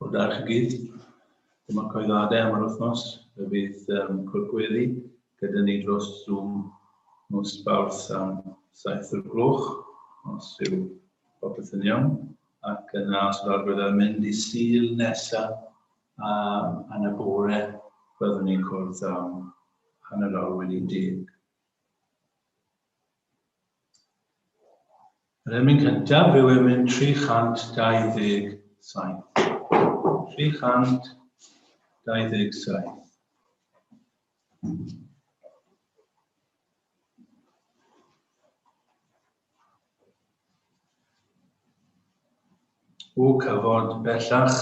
O da chi gyd. Dyma coedadau am yr wythnos. Y bydd cwrdd gweddi gyda ni dros Zoom nos Fawrth am 7 o'r gloch, os yw popeth yn iawn. Ac yna os yw'r arfer mynd i Sul nesaf yn y bore, byddwn ni'n cwrdd am hanner awr wedi 10. Yr emyn cyntaf yw emyn 327. 327. O cyfod bellach,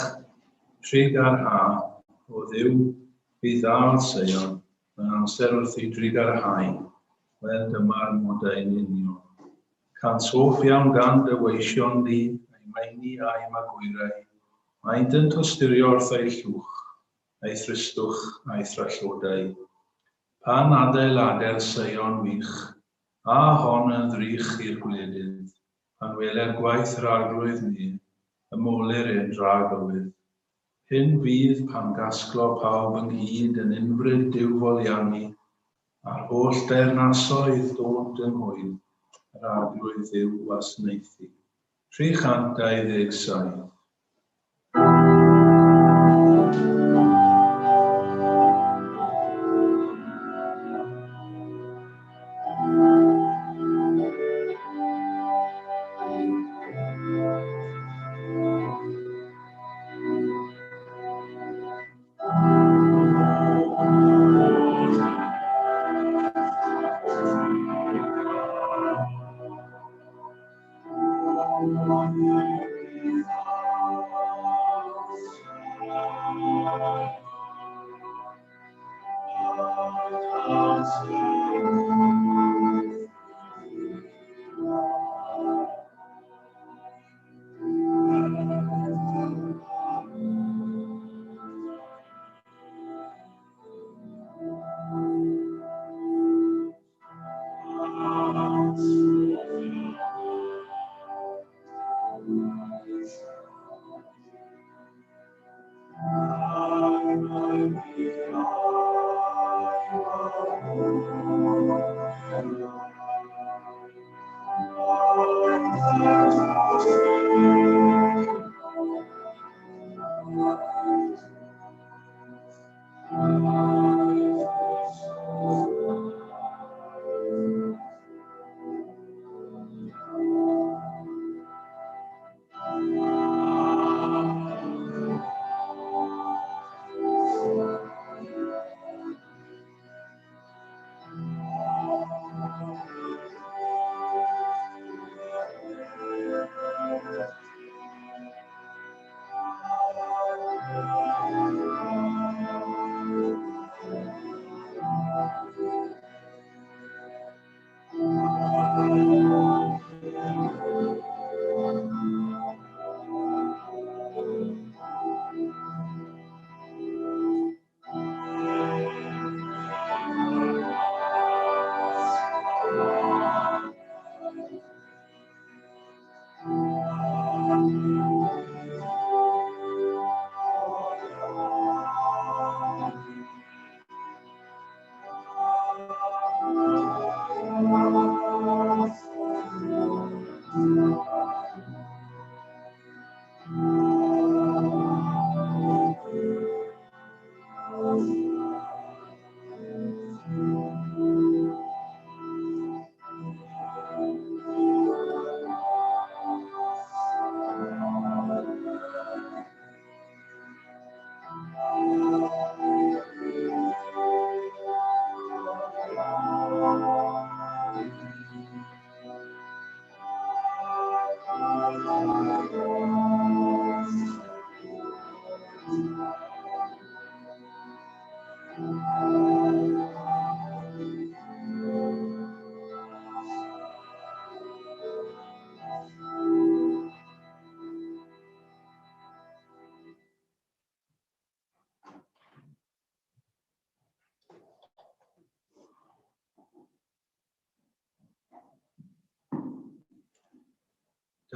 trig ar ha, o ddiw bydd ar Sion, yn amser wrth i drig ar hau, wel dyma'r modau'n union. Can soff iawn gan dyweision di, a'i meini a'i magwyrau, maent yn tostyrio wrth ei llwch, a'i thristwch a'i thrallodau. Pan adeilader Sion wych, a hon yn ddrych i'r gwledydd, pan weled gwaith yr arglwydd ni, y molir ein dragywydd. Hyn fydd pan gasglo pawb ynghyd yn unfryd diwfoliannu, a'r holl dernasoedd dod yn hwyl, yr arglwydd yw wasnaethu. 327.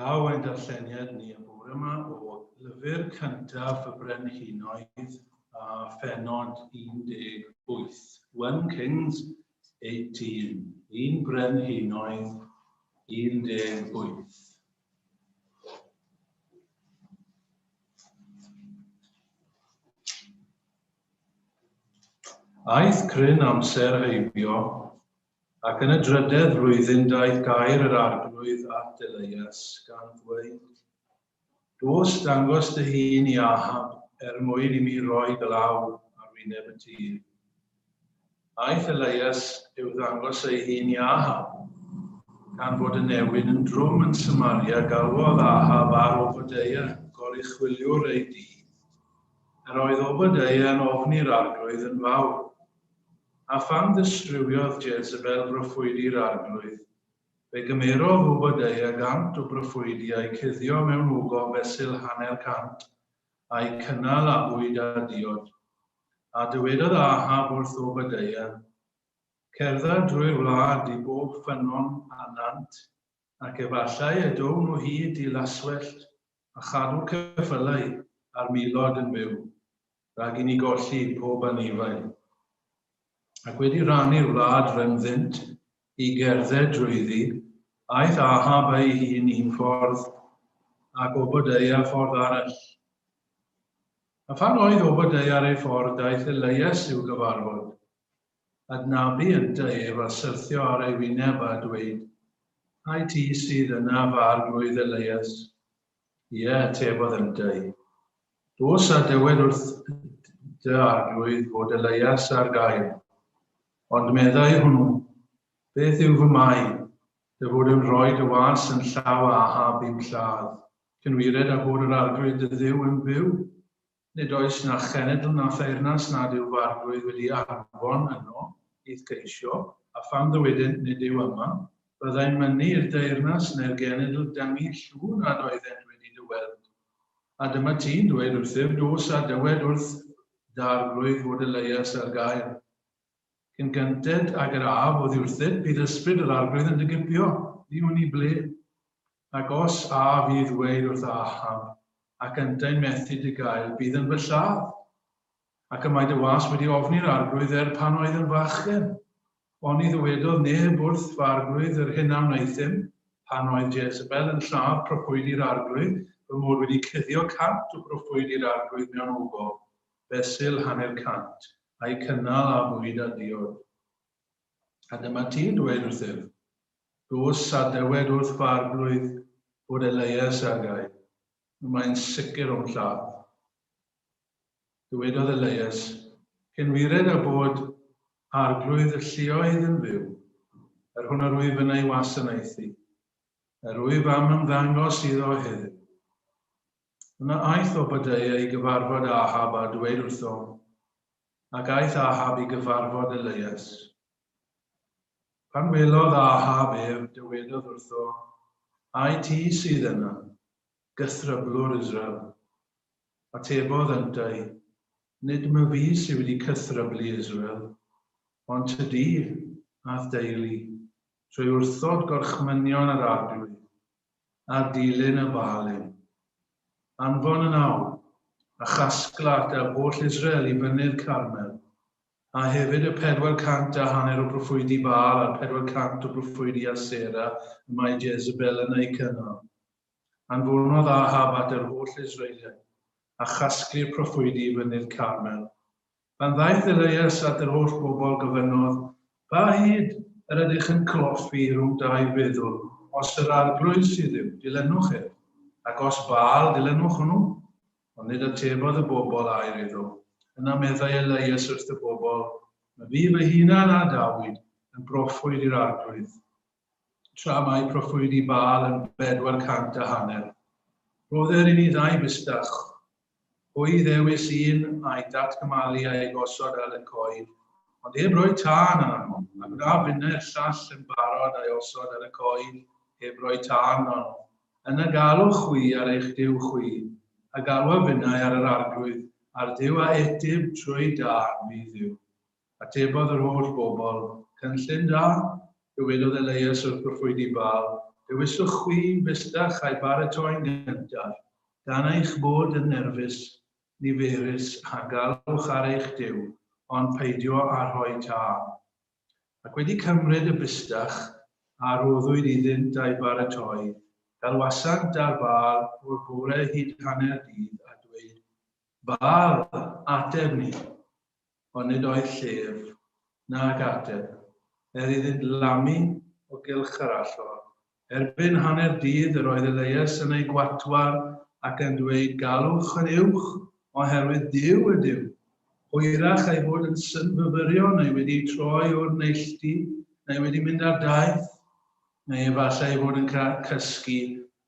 Daw ein darlleniad ni y bore yma o Lyfr cyntaf y Brenhinoedd a phenod 18. 1 Kings 18. 1 Brenhinoedd 18. Aeth cryn amser heibio, ac yn y drydedd flwyddyn daeth gair yr arglwydd at Elias gan ddweud, dos dangos dy hun i Ahab mwyn i mi roi glaw ar wyneb y tir. Aeth Elias i'w ddangos ei hun i Ahab, gan fod y newyn yn drwm yn Samaria galwodd Ahab ar Obadiah, goruchwiliwr ei dŷ. Yr oedd Obadiah yn ofni'r arglwydd yn fawr. A phan ddistrywiodd Jezebel broffwydi'r arglwydd, fe gymerodd Obadiah 100 o broffwydiau cuddio mewn ogof fesul 100 a'i cynnal a bwyd a diod. A dywedodd Ahab wrth Obadiah, cerdda drwy'r wlad i bob ffynon a nant, ac efallai edown o hyd i laswellt a chadw ceffylau ar milod yn byw, rhag i ni golli pob anifail. Ac wedi rannu'r wlad rymddynt i gerdded drwyddi, aeth Ahab ei hun un ffordd ac Obadiah ffordd arall. A phan oedd Obadiah ar ei ffordd, daeth Elias i'w gyfarfod. Adnabu ynta ef a syrthio ar ei wyneb a dweud, ai ti sydd yna fy arglwydd Elias? Ie, atebodd ynta i. Dos a dywed wrth dy arglwydd fod Elias ar gael. Ond meddai hwnnw, beth yw fy mai, dy fod yn rhoi dy was yn llaw Ahab i'w lladd, cynwired a bod yr arglwydd dy ddiw yn byw? Nid oes na chenedl na theyrnas nad yw fy arglwydd wedi anfon yno, idd ceisio, a phan ddywedynt nid yw yma, byddai'n mynnu'r deyrnas neu'r genedl dyngu llw nad oeddent wedi dyweld. A dyma ti'n dweud wrthyf, dos a dywed wrth dy arglwydd fod Elias ar gael. Cyn gynted ag yr af oedd wrthyd, bydd ysbryd yr arglwydd yn digipio, ni hwn i ble. Ac os a fydd dweud wrth Ahab, ac yntau'n methu dy gael, bydd yn fy lladd. Ac y mae dy was wedi ofni'r arglwydd pan oedd yn fachgen. Ond i ddwedodd neb wrth fy arglwydd yr hyn am wneithym, pan oedd Jezebel yn lladd proffwydi'r arglwydd, fy mod wedi cuddio 100 o proffwydi'r arglwydd mewn ogof, fesul 100. A'i cynnal a bwyd a diod. A dyma ti'n dweud wrthyf, dos a dywed wrth fy arglwydd bod Elias ar gael. Mae'n sicr o'n lladd. Dywedodd Elias, cynwired a bod arglwydd y lluoedd yn byw, hwn yr wyf yn ei wasanaethu, yr wyf am ymddangos iddo heddiw. Yna aeth Obadiah i gyfarfod Ahab a dweud wrtho, ac aeth Ahab i gyfarfod Elias. Pan welodd Ahab ef, dywedodd wrtho, ai ti sydd yna, cythryblwr Israel. Atebodd yntai, nid my fi sydd wedi cythryblu Israel, ond tydi ath deulu, trwy wrthod gorchmynion yr arglwydd, a dilyn y balyn. Anfon yn awr, a chasgla ar holl Israel i fynydd Carmel, a hefyd y 450 o broffwydi Baal a 400 o broffwydi Asera y mae Jezebel yn ei cynnal. Anfonodd Ahab at yr holl Israeliaid, a chasglu'r proffwydi i fynydd Carmel. Pan ddaeth Elias at yr holl bobl gofynnodd, ba hyd yr ydych yn cloffi rhwng dau feddwl, os yr arglwydd sydd yw, dilynwch ef, ac os Baal, dilynwch hwnnw. Ond nid atebodd y bobl air iddo. Yna meddai Elias wrth y bobl, mae fi fy hunan a Dawid yn broffwyd i'r arglwydd. Tra mae proffwyd i Baal yn 450. Roedd i ni ddau bystach. Pwy ddewis un a'i datgymalu a'i gosod ar y coed. Ond heb roi tân arno, ac na finne'r llall yn barod a'i osod ar y coed, heb roi tân arno. Yna galwch chwi ar eich diw chwi, a galwa finnau ar yr arglwydd, a'r diw a etib trwy dan mi ddiw. Atebodd yr holl bobl, cynllun da, dywedodd Elias wrth broffwydi Baal, dewiswch chwi bystach a'i baratoi'n gyntaf, Gan eich bod yn nerfus, niferus a galwch ar eich Duw, ond peidio a rhoi tân. Ac wedi cymryd y bystach a roddwyd iddynt a'i baratoi, galwasant ar Baal o'r bore hyd hanner dydd a dweud, Baal, ateb ni, ond nid oedd llef, nag ateb, iddynt lamu o gylch yr allor. Erbyn hanner dydd yr oedd Elias yn ei gwatwar ac yn dweud, galwch yn uwch oherwydd Duw ydyw. Hwyrach ei fod yn synfyfyrio neu wedi troi o'r neilltu, neu wedi mynd ar daith, neu efallai fod yn cysgu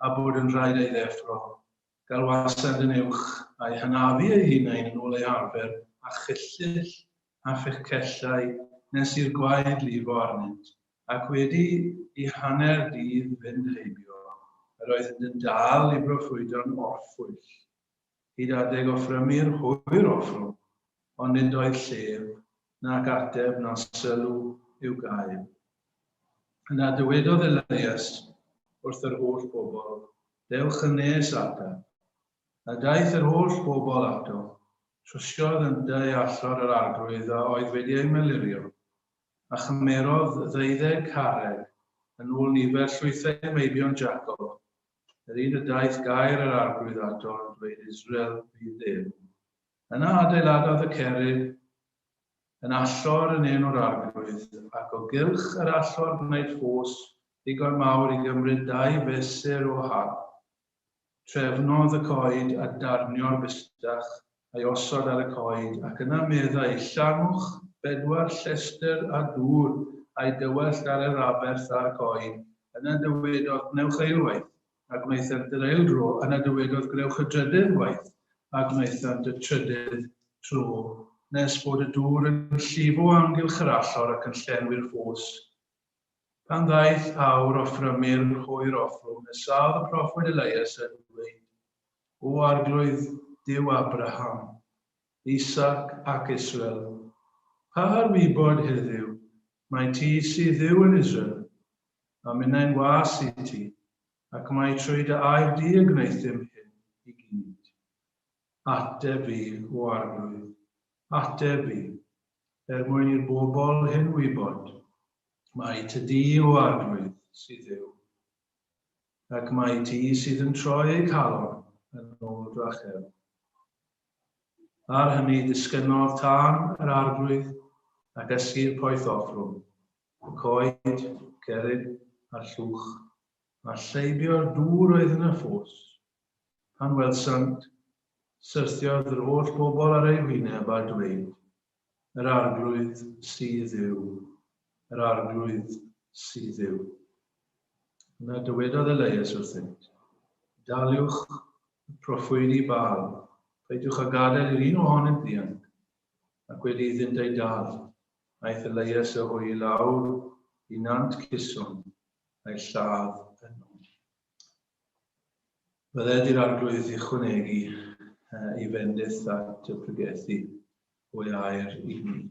a bod yn rhaid ei ddeffro. Galwasant yn uwch a'i hynafu ei hunain yn ôl ei arfer a chyllyll a phichellau nes i'r gwaed lifo arnynt, ac wedi I hanner dydd fynd heibio. Yr oedd yn dal I broffwydo'n orffwyll. Hyd adeg offrymu'r hwyr offrwm, ond nid oedd llef, nac ateb na sylw i'w gael. Yna dywedodd Elias wrth yr holl bobl, dewch yn nes ata. A daeth yr holl bobl ato, trwsiodd yn allor yr arglwydd a oedd wedi ei melirio, a chymerodd 12 carreg yn ôl nifer llwythau meibion Jacob. Yr un y daeth gair yr arglwydd ato yn dweud Israel fydd Duw. Yna adeiladodd y cerrig yn allor yn enw'r arglwydd, ac o gylch yr allor gwneud ffos digon mawr I gymryd 2 fesur o had. Trefnodd y coed a darnio'r bystach a'i osod ar y coed, ac yna meddai llanwch 4 llestr a dŵr a'i dywellt ar yr aberth a'r coed. Yna dywedodd gnewch eilwaith, a gwnaethant yr eildro, yna dywedodd gnewch y drydydd waith, a gwnaethant y trydydd tro, nes bod y dŵr yn llifo amgylch yr allor ac yn llenwi'r ffos. Pan ddaeth awr offrymu'r hwyr offrwm, nesaodd y proffwyd Elias yn dweud, O arglwydd Duw Abraham, Isaac ac Israel, pa wybod heddiw, mae ti sydd Dduw yn Israel, a minnau'n was I ti, ac mae trwy dy air di y gwneud dim hyn I gyd. Ateb fi, o arglwydd, ateb fi, mwyn i'r bobl hyn wybod, mae ty di o arglwydd sydd Dduw, ac mae ti sydd yn troi ei calon yn ôl drachel. Ar hynny disgynnodd tân yr arglwydd ac ysgu'r poeth offrwm, y coed, cerrig a'r llwch, a lleibio'r dŵr oedd yn y ffos. Pan welsant, syrthiodd yr holl bobl ar ei wyneb a dweud, yr arglwydd sydd Dduw, yr arglwydd sydd Dduw. Yna dywedodd Elias wrthynt, daliwch y proffwydi Baal, peidiwch a gadael i'r un ohonynt ddianc, ac wedi iddynt ei dal, aeth Elias y hwy lawr I nant Cison, a'i lladd yno. Bydded i'r arglwydd ychwanegu I fendith at y pregethu o'i air I ni. Y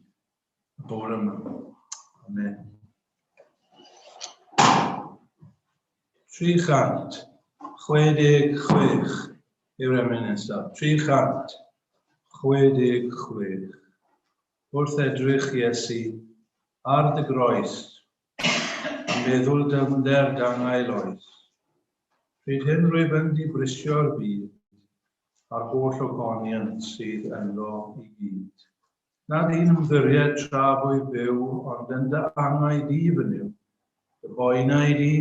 bore yma. Amen. 366 yw'r emyn nesaf. 366. Wrth edrych Iesu ar dy groes, a meddwl dyfnder dangau loes. Pryd hyn rwyf yn dibrisio'r byd, a'r holl ogoniant sydd ynddo I gyd. Nad un ymddiried tra fwy byw, ond yn dy angau di fynyw, dy boenau di,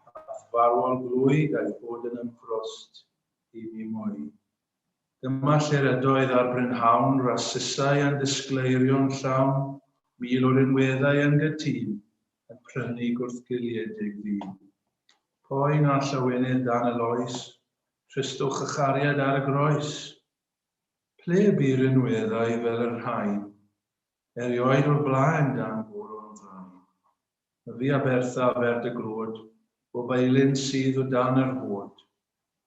a farwol glwyd a'i bod yn ymfrost I fi mwy. Dyma lle rydoedd ar brynhawn, rasysau yn disgleirion llawn, 1000 o'r unweddau yn gytun, yn prynu gwrthgiliedig fi. Poen a llawenydd dan y loes, tristwch y chariad ar y groes. Ple by'r unweddau fel yr rhain, erioed o'r blaen dan bwr o'n ddraen. Y fi a Bertha fer dy glwyd, o beilyn sydd o dan yr hod,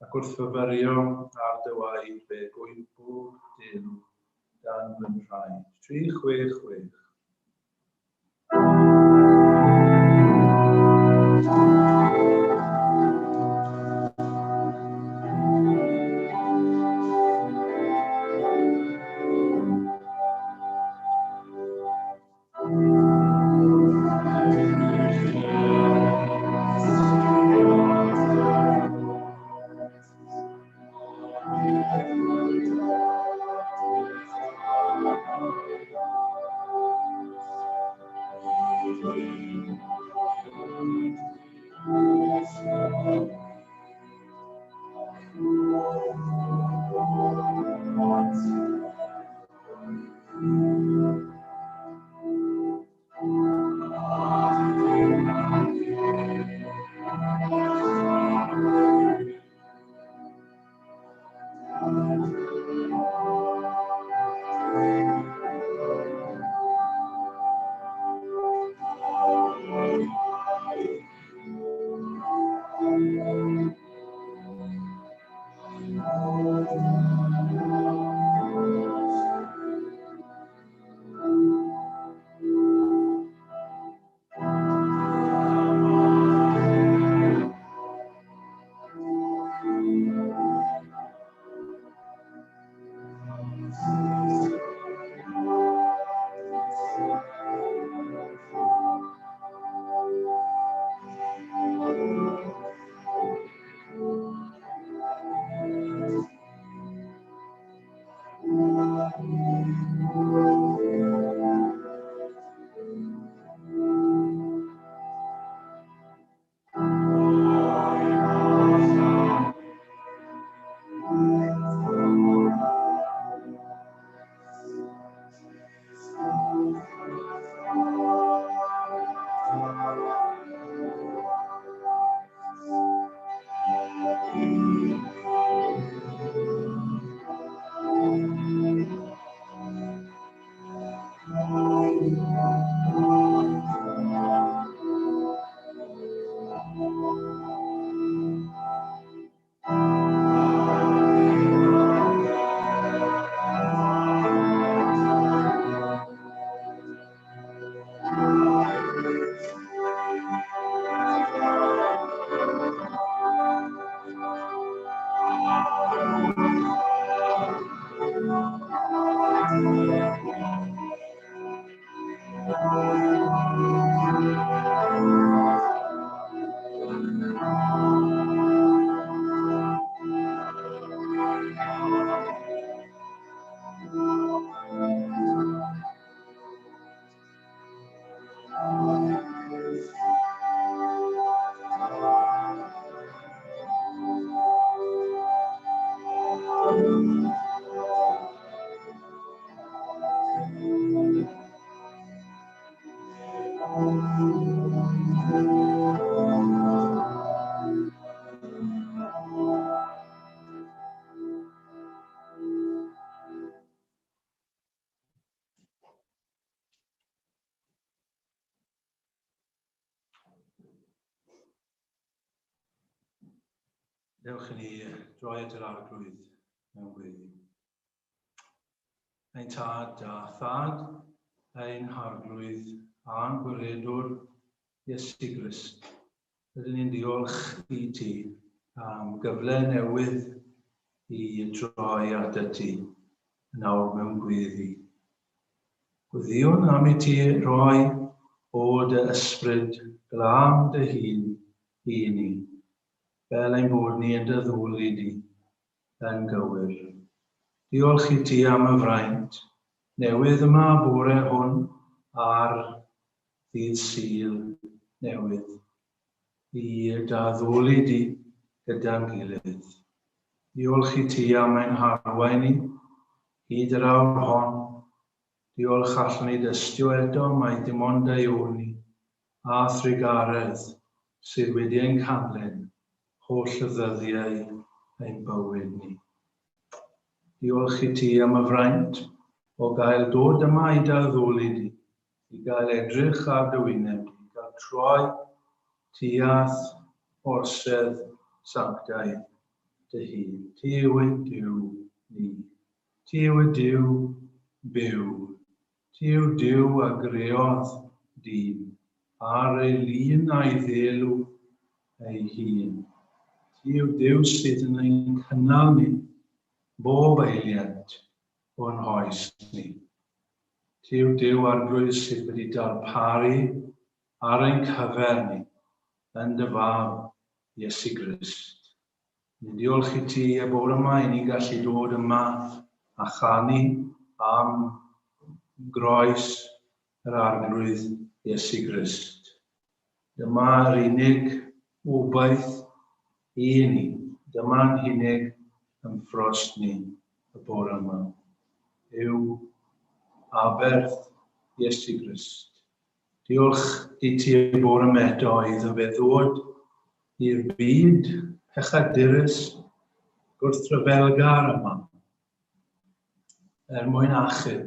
ac wrth fyfyrio ar dy waed fe gwybw delw dan fy rhaid. 366. Dewch i ni droi at yr arglwydd mewn gweddi. Ein tad a thad, ein harglwydd a'n gwiredwr Iesu Grist. Rydyn ni'n diolch i ti am gyfle newydd i droi at y ti nawr mewn gweddi. Gweddiwn am i ti roi o dy ysbryd glam dy hun i ni, fel ein bod ni yn dy ddwli di yn gywir. Diolch i ti am y fraint newydd yma bore hwn ar ddydd Sul newydd i daddoli di gyda'n gilydd. Diolch i ti am ein harwain ni hyd yr awr hon. Diolch allwn ni dystio eto mai dim ond ei o ni a thrigaredd sydd wedi ein canlyn holl y ddyddiau ein bywyd ni. Diolch i ti am y fraint o gael dod yma i daddoli di, i gael edrych ar dy wyneb di, i gael troi tuath orsedd sanctaidd dy hun. Ti yw ein Duw ni. Ti yw y Duw byw. Ti yw Duw a greodd dyn, ar ei lun a'i ddelw ei hun. Ti yw Duw sydd yn ein cynnal ni, bob eiliad o'n hoes ni. Ti yw Duw arglwydd sydd wedi darparu ar ein cyfer ni yn dy fab Iesu Grist. Ni'n diolch i ti y bore yma i ni gallu dod yma a chanu am groes yr arglwydd Iesu Grist. Dyma'r unig obaith i ni. Dyma'n unig ymffrost ni y bore yma. Yw aberth Iesu Grist. Diolch i ti y bore yma eto iddo fe ddod i'r byd pechadurus gwrthryfelgar yma. Mwyn achub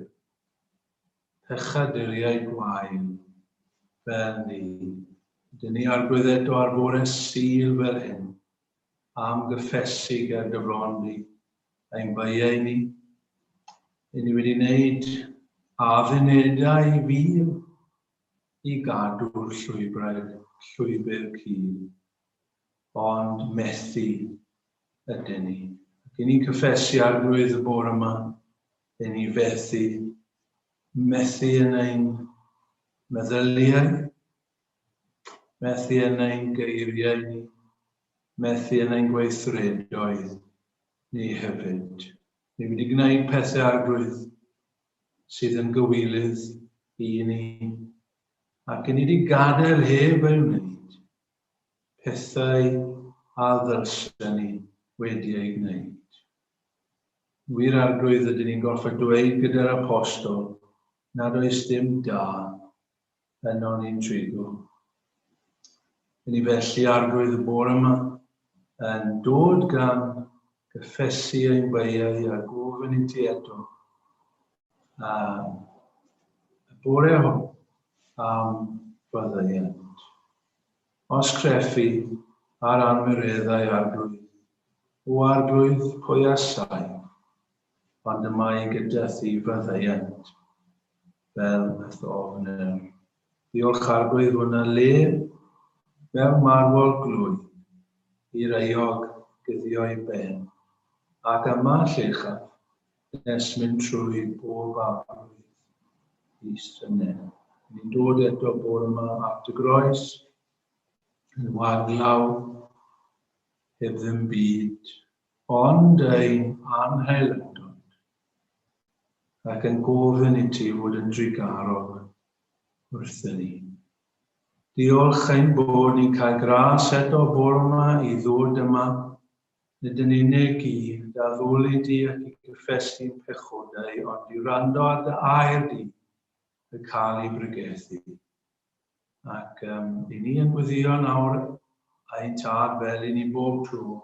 pechaduriau gwael fel ni. Dyn ni arglwydd eto ar bore Sul fel hyn am gyffesu ger dy bron ni, ein beiau ni. Dyn ni wedi wneud addunedau fil i gadw'r llwybr cul, ond methu ydyn ni. Ac i ni cyffesu arglwydd y bore yma, dyn ni methu yn ein meddyliau, methu yn ein geiriau ni, methu yn ein gweithredoedd ni hefyd. Ni wedi gwneud pethau arglwydd sydd yn gywilydd i ni, ac ni wedi gadael heb ei wneud pethau a ddylsen ni wedi ei gwneud. Wir arglwydd ydyn ni'n gorfod dweud gyda'r apostol nad oes dim da yno ni'n trigo. Dyn ni felly arglwydd y bore yma yn dod gan gyffesu ein beiau a gofyn i ti eto y bore hwn am fyddaiant. Os creffu ar anwyreddau arglwydd, o arglwydd pwy a sain, ond yma i gyda thi fyddaiant fel y ddofner. Diolch arglwydd hwnna le mewn marwol glwydd i'r eog gyddio i ben, ac yma llechaf nes mynd trwy bob arglwydd i synen. Ni'n dod eto bore yma at y groes, yn waglaw, heb ddim byd, ond ein anheilyngdod, ac yn gofyn i ti fod yn drigarog wrthyn ni. Diolch ein bod ni'n cael gras eto bore yma i ddod yma, nid yn unig i daddoli di ac i gyffesu'n pechodau, ond i wrando ar dy air di y cael ei brygethu. Ac i ni yn gweddio nawr ein tad fel i ni bob tro,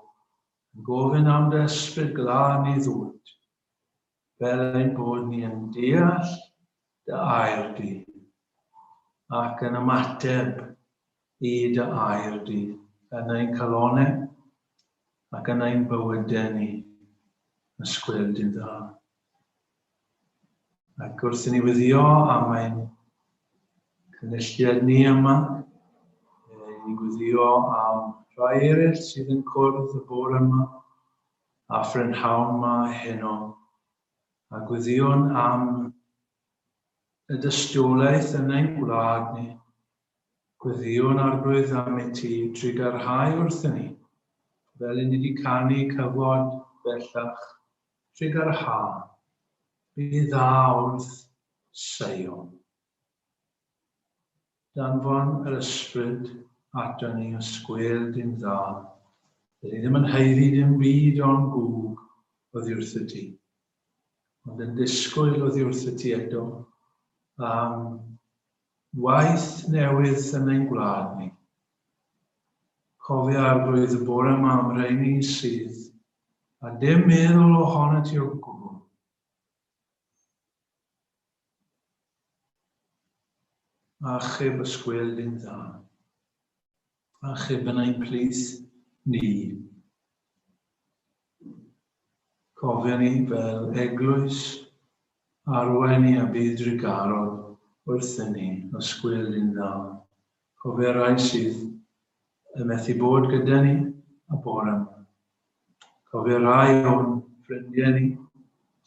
yn gofyn am dy ysbryd glân i ddod, fel ein bod ni yn deall dy air di, ac yn ymateb i dy air di yn ein calonau, ac yn ein bywydau ni ysgwyd yn dda. Ac wrth i ni weddio am ein cynulliad ni yma, ni weddio am rai eraill sydd yn cwrdd y bore yma, a ffrynhawn yma heno, a gweddion am y dystiolaeth yn ein gwlad ni, gweddion arglwydd am ei ti trigarhau wrthyn ni, fel i ni wedi canu cyfod bellach trigarhau, bydd dda wrth Sion. Danfon yr ysbryd ato ni ysgwyd yn dda, dyn ni ddim yn heiddi dim byd o'n gwg oddi wrth y ti, ond yn disgwyl oddi wrth y ti eto am waith newydd yn ein gwlad ni. Cofio arglwydd y bore yma am rheini sydd, a dim meddwl ohono ti o gwbl. Achub ysgwyd yn dda. Achub yn ein plith ni. Cofio ni fel eglwys arwain ni a bydd drigarod wrthyn ni ysgwyd yn dda. Cofio rai sydd y methu bod gyda ni a bore yma. Cofio rai o'n ffrindiau ni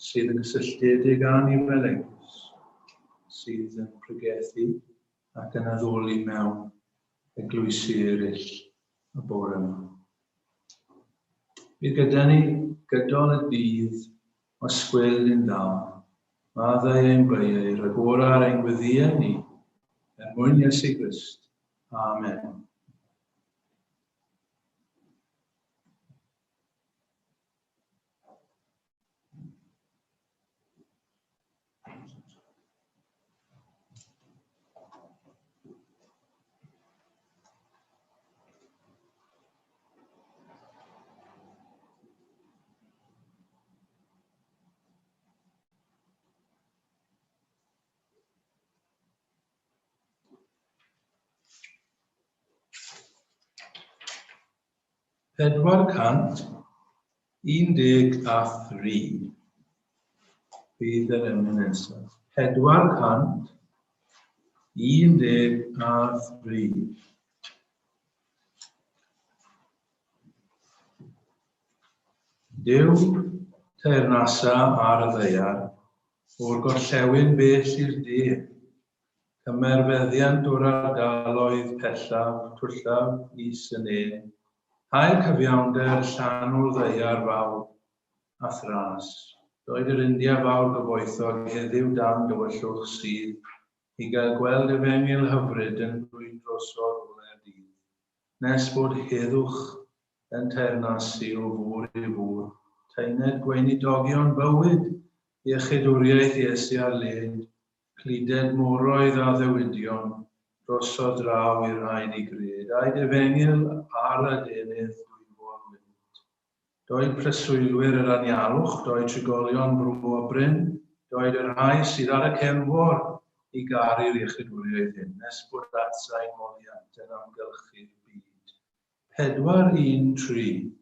sydd yn gysylltiedig â ni fel eglwys, sydd yn pregethu ac yn addoli mewn eglwysi eraill y bore yma. Bydd gyda ni gydol y dydd ysgwyd yn dda, maddau ein beiau, agora'r ein gweddiau ni, mwyn Iesu Grist. Amen. Pedwar cant 13. Bydd yr emyn nesaf. 413. Dyw teyrnasa ar y ddeiar, o'r gorllewin bell i'r de, cymerfeddiant o'r ardaloedd pellaf, twllaf, is yn e, hael cyfiawnder llanw'r ddeiar fawr a thras. Doedd yr India fawr gyfoethog heddiw dan dywyllwch sydd i gael gweld efengyl hyfryd yn rwy'n drosodd ole'r dydd. Nes bod heddwch yn teyrnasu o fôr i fôr, teined gweinidogion bywyd, iechydwriaeth Iesu ar led, cluded moroedd a ddewidion, drosodd draw i'r rhain i gred. Aed efengyl ar y denydd dwyfol wynt. Doedd preswylwyr yr anialwch, doedd trigolion brw o bryn, doedd yr rhai sydd ar y cefnfor i garu'r iechydwriaeth hyn, nes bod atsau'n moliant yn amgylchu'r byd. 413.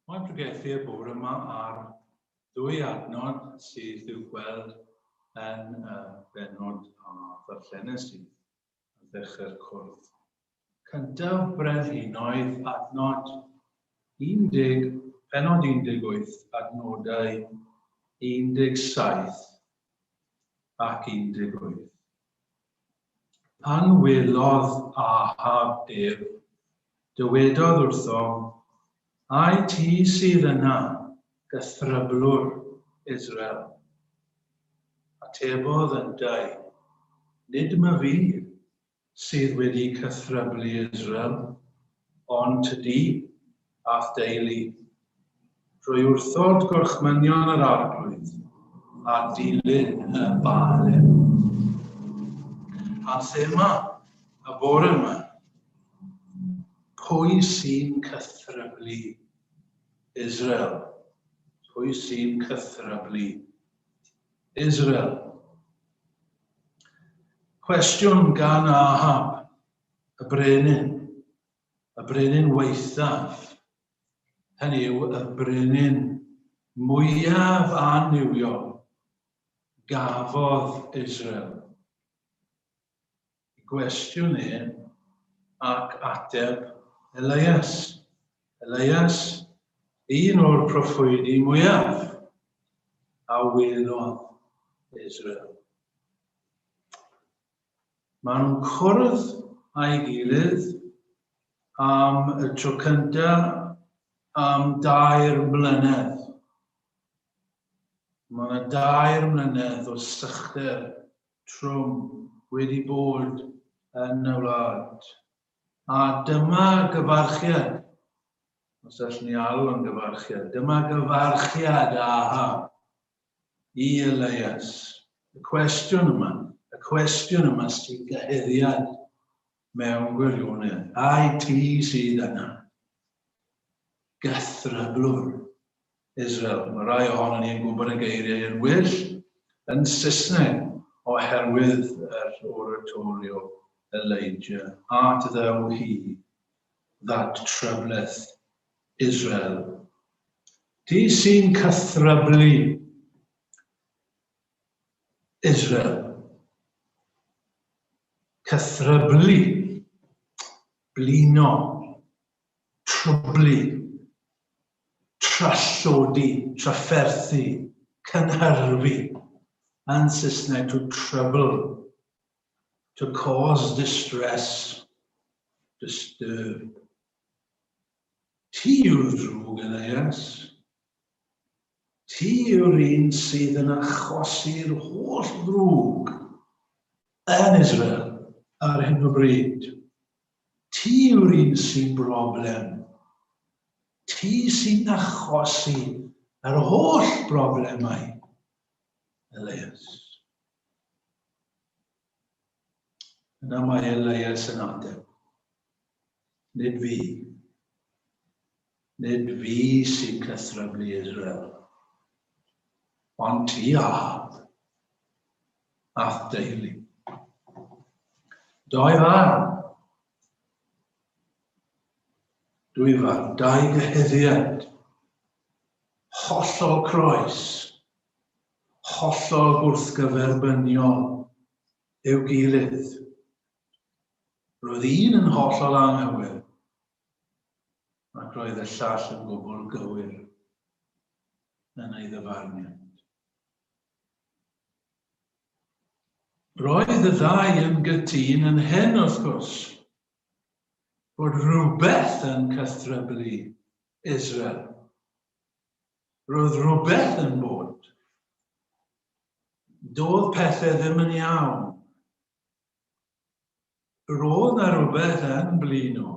Mae'n pregethu y bore yma ar ddwy adnod sydd i'w gweld yn benod a ddarllenes i ar ddechrau'r cwrdd. Cyntaf brenhinoedd adnod 10, penod 18, adnodau 17 ac 18. Pan welodd Ahab ef, dywedodd wrtho, ai ti sydd yna, gythryblwr Israel? Atebodd yn dau, nid my fi sydd wedi cythryblu Israel, ond tydi ath deulu, drwy wrthod gorchmynion yr arglwydd a dilyn y Baalem. A thema y bore yma, pwy sy'n cythryblu Israel? Pwy sy'n cythryblu Israel? Cwestiwn gan Ahab, y brenin weithaf. Hynny yw, y brenin mwyaf aniwiol gafodd Israel. Gwestiwn ac ateb Elias. Elias, un o'r proffwydi mwyaf a welodd Israel. Maen nhw'n cwrdd â'i gilydd am y tro cyntaf am 2 mlynedd. Mae yna 2 mlynedd o sychder trwm wedi bod yn y wlad. A dyma gyfarchiad, os allwn ni alw yn gyfarchiad, dyma gyfarchiad Ahab i Elias. Y cwestiwn yma sy'n gyheddiad mewn gwirionedd. Ai ti sydd yna? Gythryblwr Israel. Mae rai ohono ni'n gwybod y geiriau yn well yn Saesneg oherwydd yr oratorio Elijah. Art thou he that troubleth Israel? Ti sy'n cythryblu Israel. Cythryblu, blino, trwblu, trallodi, trafferthu, cynhyrfu. Yn Saesneg, to trouble, to cause distress, disturb. Ti yw'r drwg, Elias. Ti yw'r un sydd yn achosi'r holl ddrwg yn Israel ar hyn o bryd. Ti yw'r un sy'n broblem. Ti sy'n achosi yr holl broblemau, Elias. Yna mae Elias yn ateb. Nid fi. Nid fi sy'n cythryblu Israel. Ond ti Ahab, ath deulu. Dau farn. Dwy farn, dau gyheddiad. Hollol croes. Hollol gwrthgyferbyniol i'w gilydd. Roedd un yn hollol anghywir, ac roedd y llall yn gwbl gywir yn ei ddyfarniad. Roedd y ddau yn gytun yn hyn wrth gwrs, bod rhywbeth yn cythryblu Israel. Roedd rhywbeth yn bod. Doedd pethau ddim yn iawn. Roedd na rhywbeth yn blino,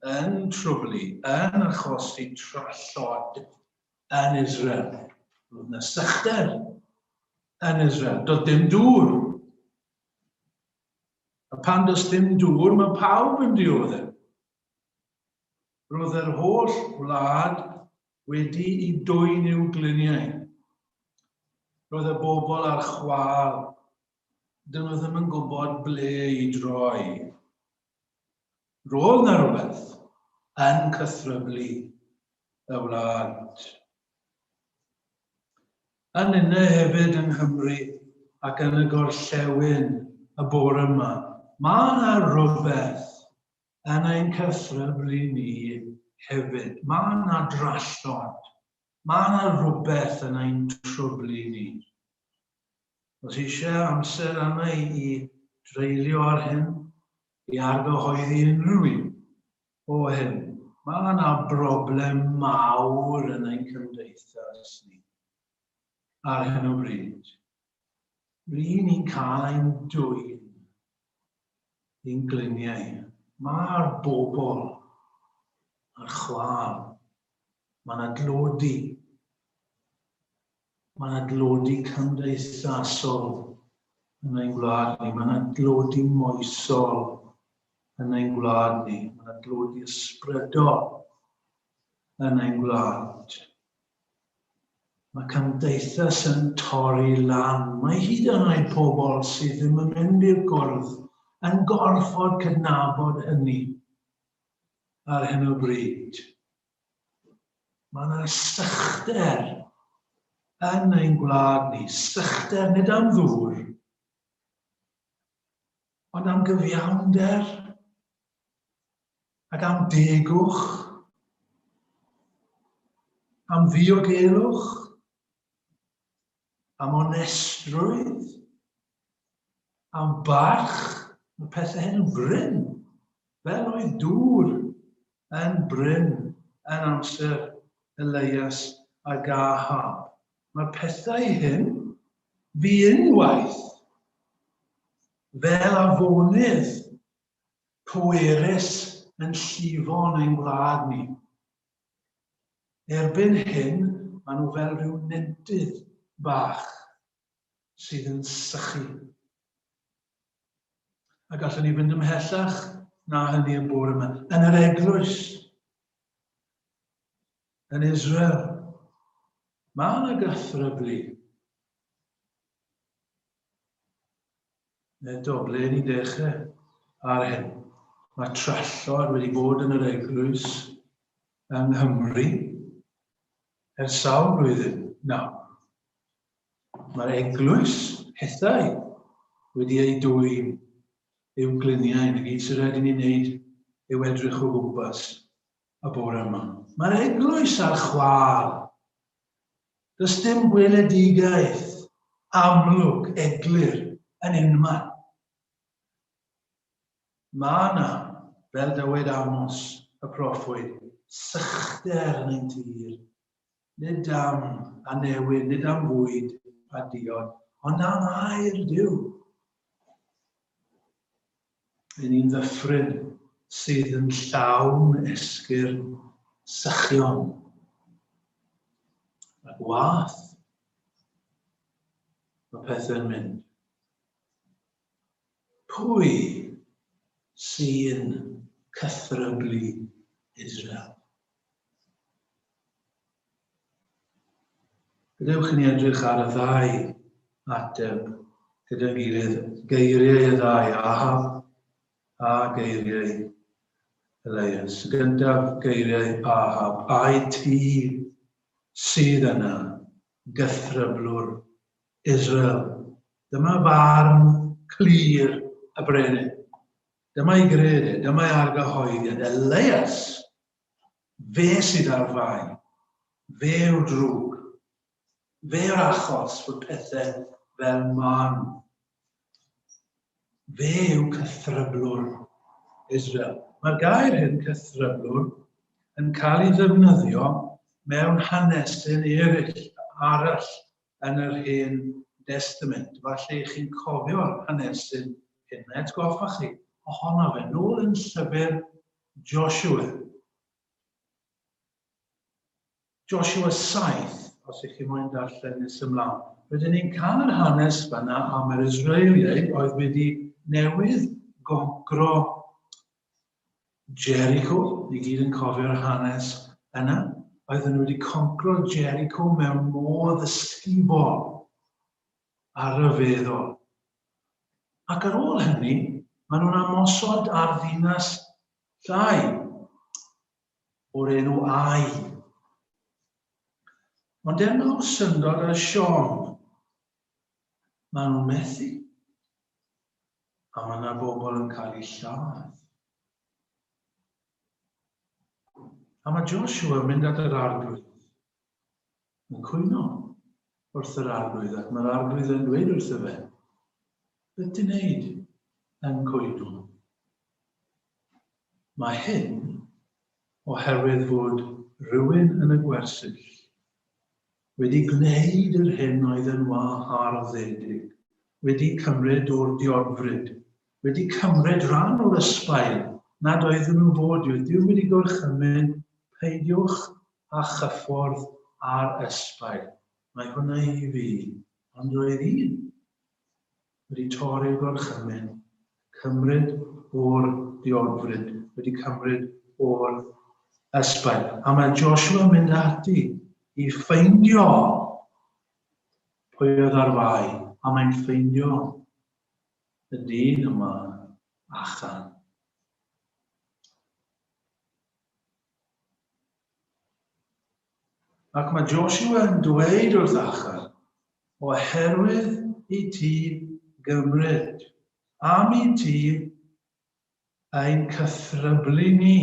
yn trwblu, yn achosi trallod yn Israel. Roedd na sychder yn Israel. Doedd dim dŵr. A pan does dim dŵr, mae pawb yn dioddef. Roedd yr holl wlad wedi I dwyn i'w gliniau. Roedd y bobl ar chwal. Dyn nhw ddim yn gwybod ble I droi. Roedd na rhywbeth yn cythryblu y wlad. Yn yna hefyd yng Nghymru ac yn y gorllewin y bore yma, mae yna rhywbeth yn ein cythryblu ni hefyd. Mae yna drallod. Mae yna rhywbeth yn ein trwblu ni. Os eisiau amser yma I dreulio ar hyn, I argyhoeddi unrhyw un o hyn, mae yna broblem mawr yn ein cymdeithas ni ar hyn o bryd. Rydyn ni'n cael ein dwyn i'n gliniau. Mae'r bobl ar chwal. Mae yna dlodi. Mae yna dlodi cymdeithasol yn ein gwlad ni. Mae yna dlodi moesol yn ein gwlad ni. Mae yna dlodi ysbrydol yn ein gwlad. Mae cymdeithas yn torri lan. Mae hyd yn oed pobl sydd ddim yn mynd i'r gwrdd yn gorfod cydnabod hynny ar hyn o bryd. Mae yna sychder yn ein gwlad ni. Sychder nid am ddŵr, ond am gyfiawnder ac am degwch, am ddiogelwch, am onestrwydd, am barch. Mae pethau hyn yn bryn, fel oedd dŵr yn bryn yn amser Elias a Ahab. Mae pethau hyn fi unwaith fel afonydd pwerus yn llifo'n ein gwlad ni. Erbyn hyn, maen nhw fel rhyw nentydd bach sydd yn sychu. A gallwn ni fynd ymhellach na hynny yn bore yma. Yn yr eglwys, yn Israel, mae yna gythryblu. Eto, ble ni'n dechrau ar hyn? Mae trallod wedi bod yn yr eglwys yng Nghymru ers sawl blwyddyn. Nawr, mae'r eglwys hithau wedi ei dwyn i'w gliniau. Y gyd sy'n rhaid I ni wneud yw edrych o gwmpas y bore yma. Mae'r eglwys ar chwal. Does dim weledigaeth amlwg eglur yn unman. Mae yna, fel dywed Amos y proffwyd, sychder yn ein tir Nid am a newid, nid am fwyd a diod, ond am air Duw. Yn un ddyffryn sydd yn llawn esgyr sychion a gwath. Mae pethau'n mynd. Pwy sy'n cythryblu Israel? Gadewch i ni edrych ar y ddau ateb gyda'n gilydd, geiriau y ddau, Ahab a geiriau Elias. Gyntaf geiriau Ahab, ai ti sydd yna, gythryblwr Israel. Dyma farn clir y brenin. Dyma'i gredau, dyma'i argyhoeddiad. Elias, fe sydd ar fai, fe yw drwg, fe yw'r achos fod pethau fel man. Fe yw cythryblwr Israel. Mae'r gair hyn, cythryblwr, yn cael ei ddefnyddio mewn hanesyn arall yn yr Hen Testament. Falle chi'n cofio'r hanesyn hyn. Atgoffa chi ohono fe, nôl yn llyfr Joshua. Joshua 7, os ych chi moyn darllen nes ymlaen. Rydyn ni'n cael yr hanes fyna am yr Israeliaid oedd wedi newydd goncro Jericho. Ni gyd yn cofio'r hanes yna. Oedden nhw wedi concro Jericho mewn modd ysgubol a ryfeddol. Ac ar ôl hynny, maen nhw'n ymosod ar ddinas llai o'r enw Ai. Ond enw syndod y Sion, maen nhw'n methu. A mae yna bobl yn cael eu lladd. A mae Joshua yn mynd at yr arglwydd. Yn cwyno wrth yr arglwydd, ac mae'r arglwydd yn dweud wrtho fe, beth ti'n neud yn cwyno? Mae hyn oherwydd fod rhywun yn y gwersyll wedi gwneud yr hyn oedd yn waharddedig, wedi cymryd o'r diodfryd, wedi cymryd rhan o'r ysbail nad oedden nhw fod. Dyw wedi gorchymyn, peidiwch a chyffordd ar ysbail. Mae hwnna i fi, ond roedd un wedi torri'r gorchymyn, cymryd o'r diodfryd, wedi cymryd o'r ysbail. A mae Joshua yn mynd ati i ffeindio pwy oedd ar fai, a mae'n ffeindio y dyn yma, Achan. Ac mae Joshua yn dweud wrth Achan, oherwydd i ti gymryd, am i ti ein cythryblu ni.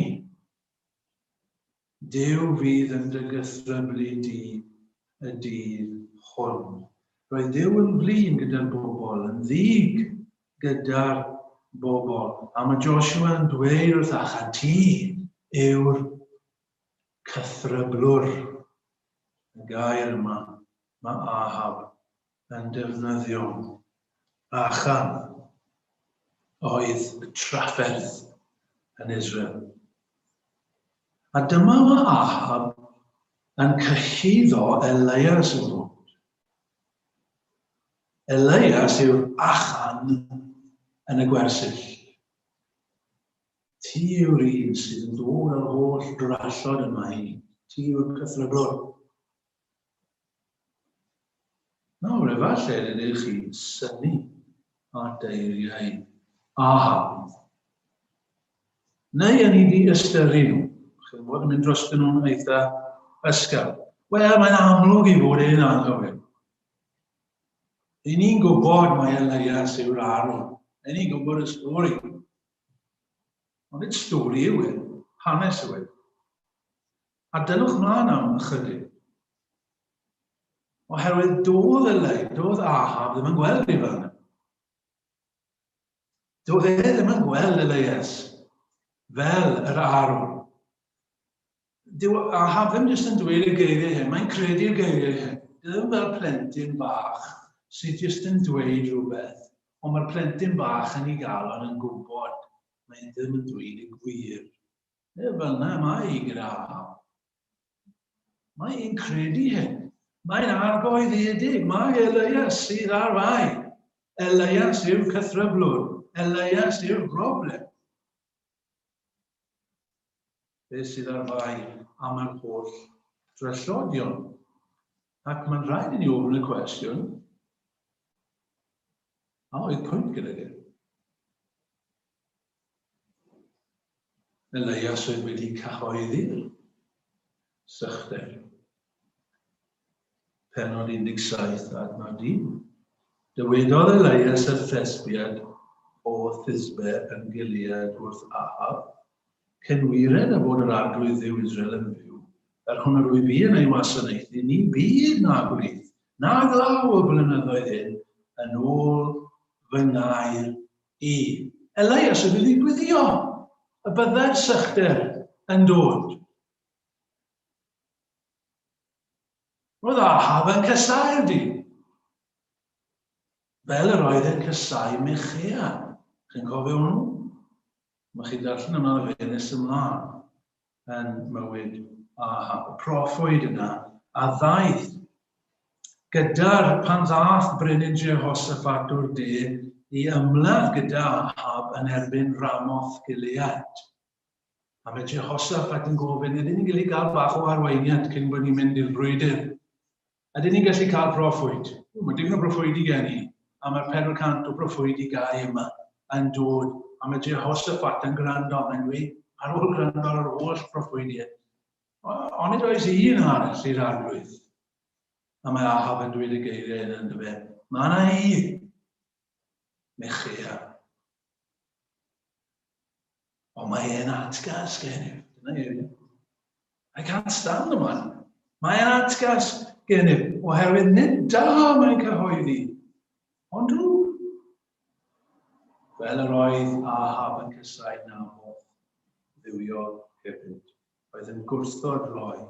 Duw fydd yn dy gythryblu di y dydd hwn. Roedd Duw yn flin gyda'r bobl, yn ddig gyda'r bobl. A mae Joshua yn dweud wrth Achan, ti yw'r cythryblwr. Y gair yma, mae Ahab yn defnyddio. Achan oedd trafferth yn Israel. A dyma mae Ahab yn cyhuddo Elias yn fod. Elias yw'r Achan yn y gwersyll. Ti yw'r un sydd yn dod ar holl drallod yma i. Ti yw'r cythryblwr. Nawr, efallai ydych chi synnu at eiriau Ahab. Neu yn ei di ystyru nhw. Chi'n bod yn mynd drostyn nhw'n eitha ysgafn. Wel, mae'n amlwg i fod e'n anghywir. I ni'n gwybod mae Elias yw'r Aron. I ni'n gwybod y stori. Ond nid stori yw e, hanes yw e. A dylwch mlaen am ychydig. Oherwydd doedd Ahab ddim yn gweld ei fel yna. Doedd e ddim yn gweld Elias fel yr Aron. Ahab ddim jyst yn dweud y geiriau hyn, mae'n credu'r geiriau hyn. Ddim fel plentyn bach sydd jyst yn dweud rhywbeth, ond mae'r plentyn bach yn ei galon yn gwybod mae'n ddim yn dweud y gwir. Fel yna mae hi gyda Ahab. Mae hi'n credu hyn. Mae'n argoeddedig. Mae Elias sydd ar fai. Elias yw'r cythryblwr. Elias yw'r broblem. Beth sydd ar fai am yr holl dryllodion. Ac mae'n rhaid i ni ofyn y cwestiwn, a oedd pwynt gyda chi? Elias oedd wedi cyhoeddi'r sychder. Pennod 17 adnod 1. Dywedodd Elias y thesbiad o Thisbe yn Gilead wrth Ahab, cynwired a bod yr arglwydd Dduw Israel yn fyw, ar hwn yr wyf fi yn ei wasanaethu, ni byd na gwlydd, na glaw o blynyddoedd hyn, yn ôl fy ngair i. Elias oedd wedi gwyddio y byddai'r sychder yn dod. Roedd Ahab yn cysau'r dyn. Fel yr oedd yn cysau Mechia. Chi'n cofio hwnnw? Mae chi darllen yma y fe nes ymlaen yn mywyd Ahab. Y proffwyd yna a ddaeth gyda'r pan ddaeth Brenin Jehoshaphat o'r de i ymladd gyda Ahab yn erbyn Ramoth Gilead. A mae Jehoshaphat yn gofyn, ydyn ni'n gallu cael bach o arweiniad cyn bod ni'n mynd i'r brwydr? Ydyn ni'n gallu cael proffwyd? Mae digon o proffwyd i gen i, a mae'r 400 o proffwyd i gau yma yn dod. A mae Jehoshaphat yn gwrando, mae'n dweud, ar ôl gwrando ar holl proffwydiad. Ond nid oes un arall i'r arglwydd. A mae Ahab yn dweud y geiriau yn dyfa. Mae yna i, Mechia. Ond mae e'n atgas gennyf. Dyna i. I can't stand the man. Mae e'n atgas gennyf, oherwydd nid da mae'n cyhoeddi. Ond drwy. Fel yr oedd Ahab yn cysau Naboth, ddiwio hefyd. Oedd yn gwrthod roi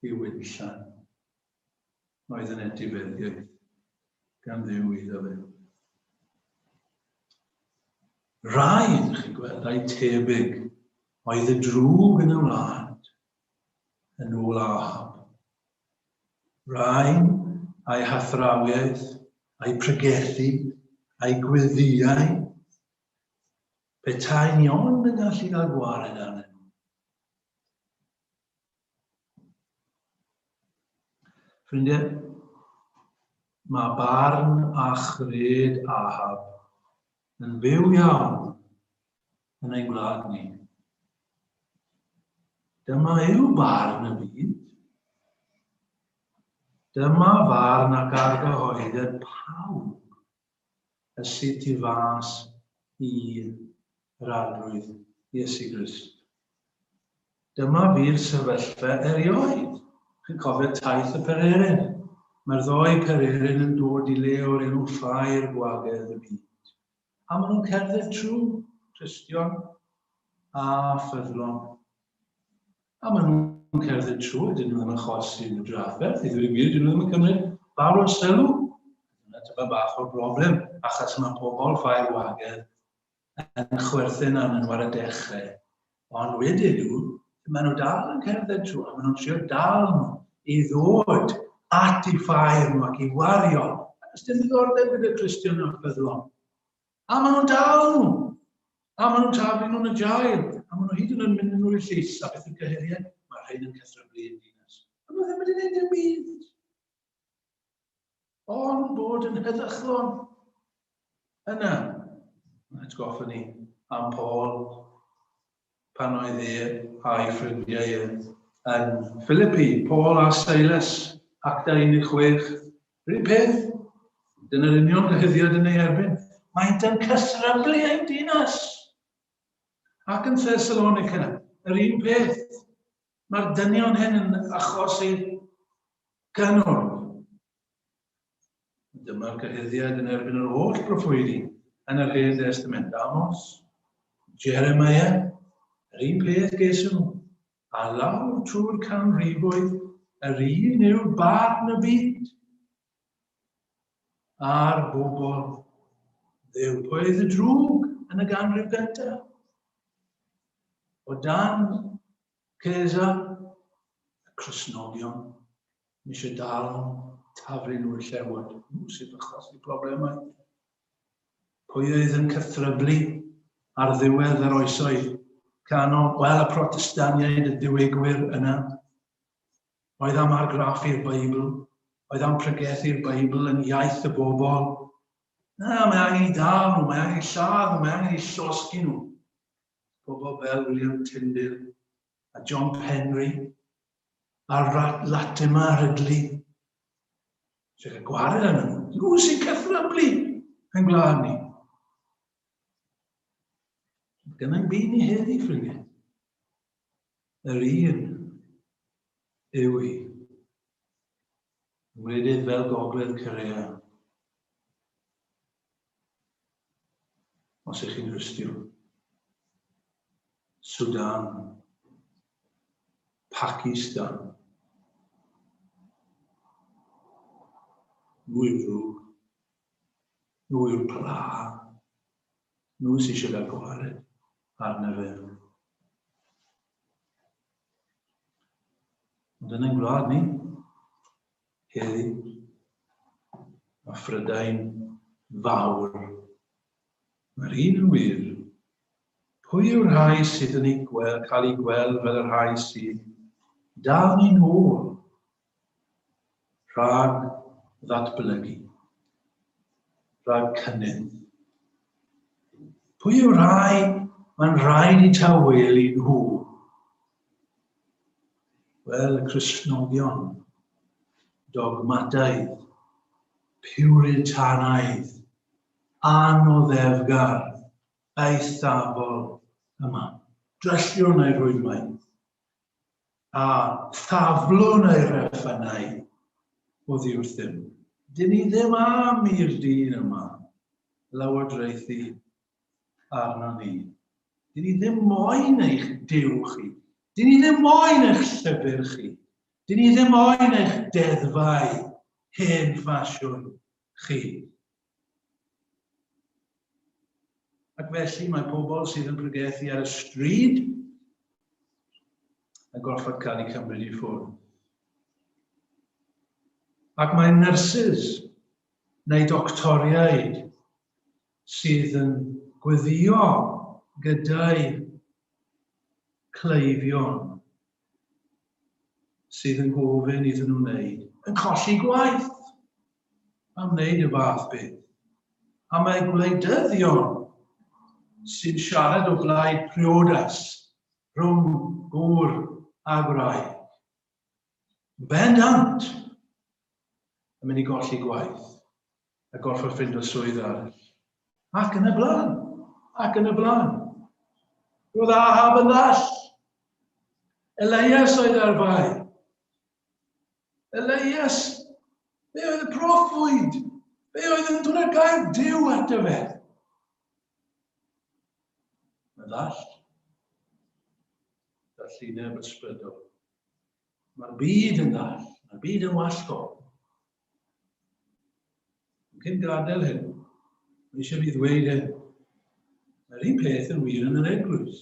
i wynllan. Oedd yn etifeddiaeth gan ddiw iddo fe. Rhaid, chi'n gweld, a'i tebyg, oedd y drwg yn y wlad yn ôl Ahab. Rhaid a'i hathrawiaeth, a'i pregethu, a'i gweddiau, petai'n iawn yn gallu cael gwared arnyn nhw. Ffrindiau, mae barn a chred Ahab yn fyw iawn yn ein gwlad ni. Dyma yw barn y byd. Dyma farn ac argyhoeddiad pawb y sydd tu fas i'r arglwydd Iesu Grist. Dyma fy'r sefyllfa erioed. Chi'n cofio taith y pererin. Mae'r ddoi pererin yn dod i le o'r enw Ffair Gwagedd y Byd. A maen nhw'n cerdded trwy Cristion a ffyddlon. A maen nhw'n cerdded trwy, dyn nhw ddim yn chosi yn y drafferth. I ddweud gwir, dyn nhw ddim yn cymryd fawr o sylw. Dyma bach o'r broblem, achos mae pobl Ffair Gwagedd yn chwerthin arnyn nhw ar y dechrau. Ond wedyn nhw, maen nhw dal yn cerdded trwy, a maen nhw'n trio dal nhw i ddod at i ffair nhw ac i wario. Ys dim ddiddordeb gyda Cristion a ffyddlon. A maen nhw'n dal nhw. A maen nhw'n taflu nhw'n y jail. A maen nhw hyd yn oed mynd nhw'n y llys a beth yn cyheriad. Mae'r rhaid yn cythryblu yn dinas. A maen nhw ddim wedi gwneud dim byd. Ond bod yn heddychlon yna. Mae'n atgoffa ni am Paul pan oedd a'i ffrindiau yn Philippi, Paul a Silas, Acta 16. Rwy'n peth, dyna'r union gyhyddiad yn ei erbyn. Mae'n yn cythryblu ein dinas. Ac yn Thessalonica, yr un peth. Mae'r dynion hyn yn achosi gynnwr. Dyma'r gyhyddiad yn erbyn yr holl proffwydi yn yr Hen Testament. Amos, Jeremiah, yr un peth geisio nhw. A lawr trwy'r canrifoedd, yr un yw'r barn y byd. A'r bobl, ddew, pwy oedd y drwg yn y ganrif gyntaf? O dan Cesa, y Cristnogion, ni eisiau dal taflu nhw'r llewod. Nhw sydd yn achosi problemau. Pwy oedd yn cythryblu ar ddiwedd yr oesoedd canol, wel y Protestaniaid, y diwygwyr yna. Oedd am argraffu'r Beibl, oedd am pregethu'r Beibl yn iaith y bobl. Na, mae angen i dal nhw, mae angen i lladd nhw, mae angen i llosgi nhw. Bobl fel William Tyndale a John Henry a Latimer Ridley. Sy'n cael gwared yna nhw. Nhw sy'n cythryblu yn gwlad ni. Gyda'n byd ni heddi, ffrindiau. Yr un yw hi. Ymwneud fel gogledd Corea. Os ych chi'n Gristion. Sudan. Pakistan. Nhw yw'r drwg. Nhw yw'r pla. Nhw sy'n eisiau gael gwared arno fe. Ond yn ein gwlad ni, heddi, a Phrydain fawr. Mae'r un yn wir. Pwy yw'r rhai sydd yn cael ei gweld fel yr rhai sydd dal ni'n ôl rhag ddatblygu, rhag cynnydd. Pwy yw'r rhai mae'n rhaid i tawelu nhw? Wel, y Cristnogion, dogmataidd, Puritanaidd, anoddefgar, eithafol yma. Drellio neu rwydwaith, a thaflwn ei reffynau o ddiwrthym. Dyn ni ddim am i'r dyn yma lywodraethu arno ni. Dyn ni ddim moyn eich diw chi. Dyn ni ddim moyn eich llyfr chi. Dyn ni ddim moyn eich deddfau hen ffasiwn chi. Ac felly mae pobl sydd yn pregethu ar y stryd yn gorfod cael eu cymryd i ffwrdd. Ac mae nyrsys neu doctoriaid sydd yn gweddio gyda'i cleifion sydd yn gofyn iddyn nhw wneud, yn colli gwaith am wneud y fath beth. A mae gwleidyddion sy'n siarad o blaid priodas rhwng gŵr a gwraig. Bendant yn mynd i golli gwaith a gorfod ffindo swydd arall. Ac yn y blaen, ac yn y blaen. Roedd Ahab yn ddall. Elias oedd ar fai. Elias, fe oedd y proffwyd. Fe oedd yn dod â gael Duw ato fe. Yn ddall. Darllineb ysbrydol. Mae'r byd yn ddall. Mae'r byd yn wallgo. Cyn gadael hyn, mae eisiau fi ddweud hyn. Mae'r un peth yn wir yn yr eglwys.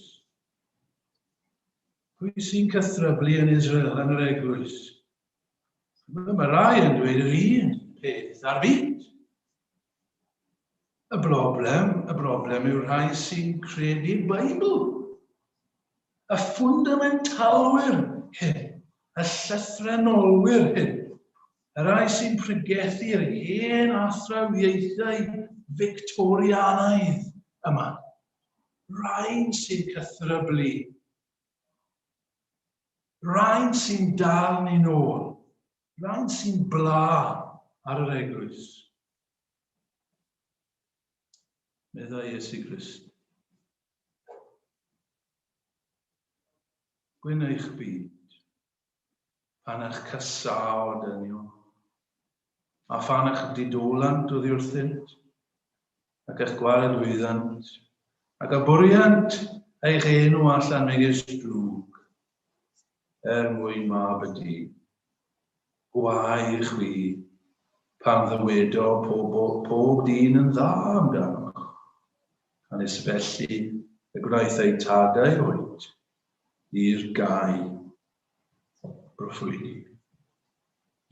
Pwy sy'n cythryblu yn Israel yn yr eglwys? Mae rai yn dweud yr un peth ar fyd. Y broblem yw'r rhai sy'n credu'r Beibl. Y ffundamentalwyr hyn, y llythrenolwyr hyn. Y rai sy'n pregethu'r hen athrawieithau Victorianaidd yma. Rhain sy'n cythryblu. Rhain sy'n dal ni nôl. Rhain sy'n bla ar yr eglwys. Meddai Iesu Grist. Gwyn eich byd, pan eich cysawd yn yw, a phan eich didolant o ddiwrthynt, ac eich gwared wyddant, ac y bwriant eich enw allan megis drwg. mwyn mab y dydd. Gwae chwi pan ddywedo pob dyn yn dda amdanoch. Anes felly y gwnaeth ei tadau oed i'r gau broffwydi.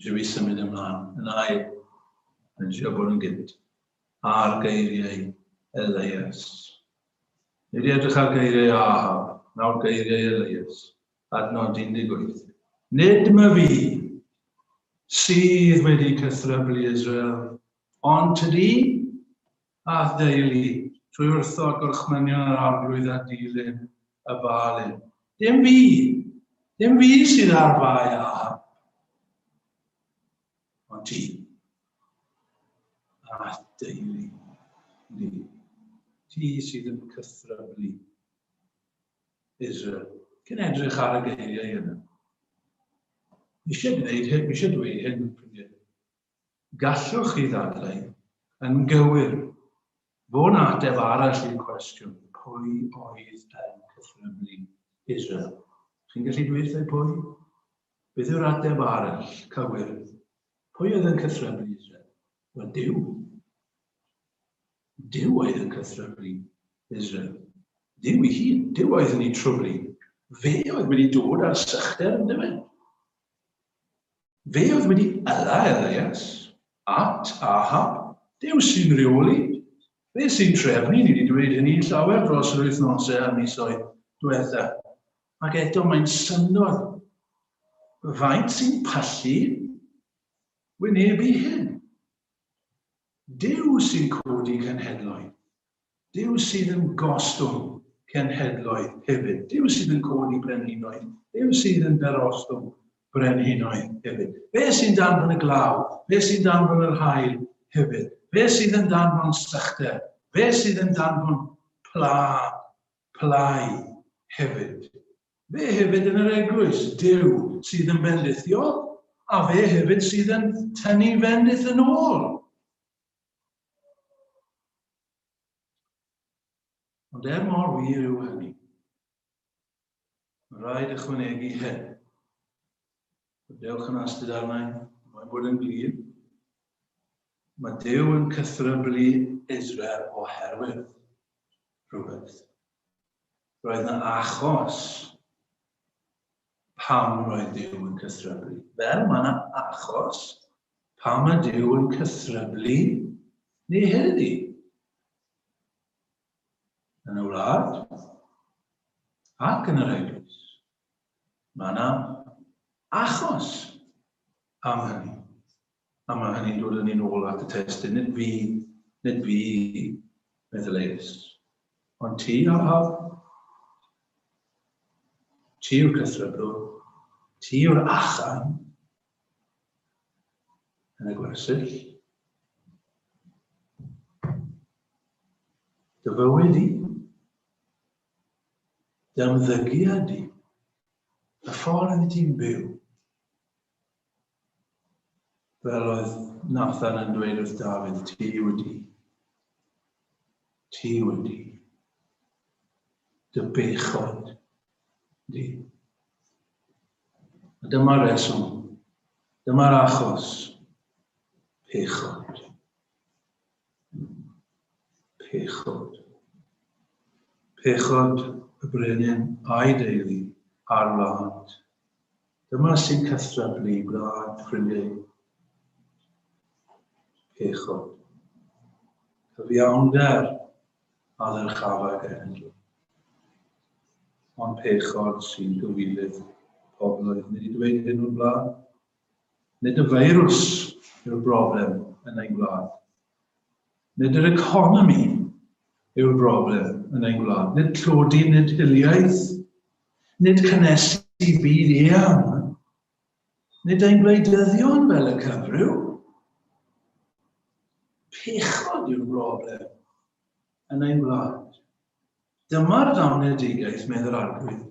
Dwi wedi symud ymlaen yn ail yn siarad bod yn gynt ar geiriau Elias. Nid i edrych ar geiriau Ahab, nawr geiriau Elias, adnod 18. Nid my fi sydd wedi cythryblu Israel, ond tydi a ddeulu trwy wrthod gorchmynion yr arglwydd a dilyn y balyn. Dim fi sydd ar fai Ahab, ond ti a deulu ni. Ti sydd yn cythryblu Israel. Cyn edrych ar y geiriau yna. Eisiau dweud hyn. Gallwch chi ddadlau yn gywir fod ateb arall i'r cwestiwn pwy oedd yn cythryblu Israel. Chi'n gallu dweud pwy? Beth yw'r ateb arall cywir? Pwy oedd yn cythryblu Israel? Wel, Duw. Duw oedd yn cythryblu Israel. Duw ei hun. Duw oedd yn ei trwblu. Fe oedd wedi dod ar sychder yn dyma. Fe oedd wedi yla Elias at Ahab. Duw sy'n reoli. Fe sy'n trefnu, ni wedi dweud hynny llawer dros yr wythnosau a misoedd diwetha. Ac eto mae'n synod faint sy'n pallu wynebu hyn. Duw sy'n codi cenhedloedd. Duw sydd yn gostwng cenhedloedd hefyd. Duw sydd yn codi brenhinoedd. Duw sydd yn darostwng brenhinoedd hefyd. Fe sy'n danfon y glaw. Fe sy'n danfon yr haul hefyd. Fe sydd yn danfon sychder. Fe sydd yn danfon plai hefyd. Fe hefyd yn yr eglwys. Duw sydd yn bendithio. A fe hefyd sydd yn tynnu fendith yn ôl. Ond mor wir yw hynny. Mae'n rhaid ychwanegu hyn. Dewch yn astyd arna'n, mae'n bod yn glir. Mae Duw yn cythryblu Israel oherwydd rhywbeth. Roedd yna achos pam roedd Duw yn cythryblu. Fel mae yna achos pam mae Duw yn cythryblu ni heddi. Yn y wlad ac yn yr eglwys. Mae yna achos am hynny. A mae hynny'n dod yn un ôl at y testyn. Nid fi, meddwl eis. Ond ti, Ahab, ti yw'r cythryblwr, ti yw'r achan yn y gwersyll. Dy fywyd i, dy ymddygiad i, y ffordd ti'n byw. Fel oedd Nathan yn dweud wrth Dafydd, ti wedi, dy bechod di. A dyma'r reswm, dyma'r achos, pechod. Pechod. Pechod y brenin a'i deulu a'r wlad. Dyma sy'n cythryblu gwlad ffrindiau. Pechod. Cyfiawnder a ddyrchafau genedl. Ond pechod sy'n gywilydd pobloedd. Nid i dweud hyn o'r blaen. Nid y feirws yw'r broblem yn ein gwlad. Nid yr economi yw'r broblem yn ein gwlad. Nid tlodi, nid hiliaeth. Nid cynnesu byd eang. Nid ein gwleidyddion fel y cyfryw. Pechod yw'r broblem yn ein wlad. Dyma'r dawnedigaeth, medda'r arglwydd,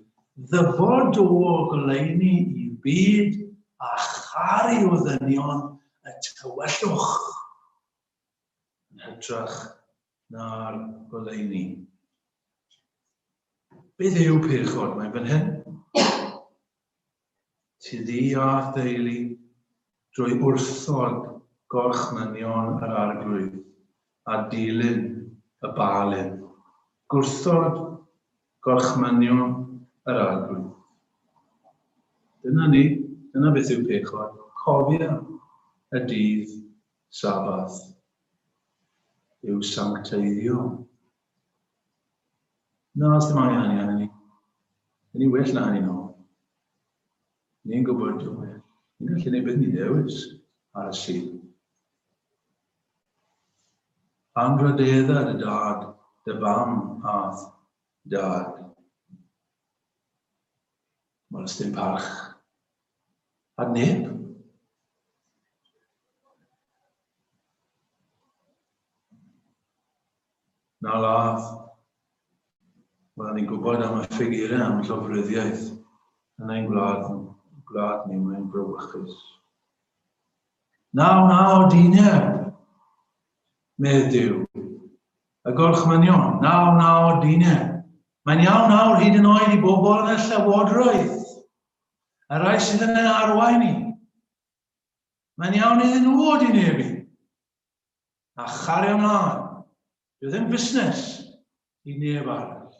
ddyfod o goleuni i'r byd a chari o ddynion y tywyllwch yn hytrach na'r goleuni. Beth yw pechod? Mae'n fan hyn. Ti di a ddeulu drwy wrthod gorchmynion yr arglwydd a dilyn y balyn. Gwrthod gorchmynion yr arglwydd. Dyna beth yw pechod. Cofia y dydd Sabath yw sancteiddio. Na, os dim angen hynny. Ni well na hynny nhw. Ni'n gwybod yw well. Ni'n gallu gwneud beth ni ddewis ar y sy'n. Anrhydeddau dy dad, dy fam ath dad. Wel, ys dim parch ar neb. Na ladd. Wel, ni'n gwybod am y ffigurau am llofruddiaeth yn ein gwlad ni mewn brawychus. Naw, dinau, medd Duw. Y gorchmynion, naw, dinau. Mae'n iawn nawr hyd yn oed I bobl yn y llywodraeth. Y rai sydd yn arwain ni. Mae'n iawn iddyn nhw o dinebu. A chario ymlaen. Dyw ddim busnes I neb arall.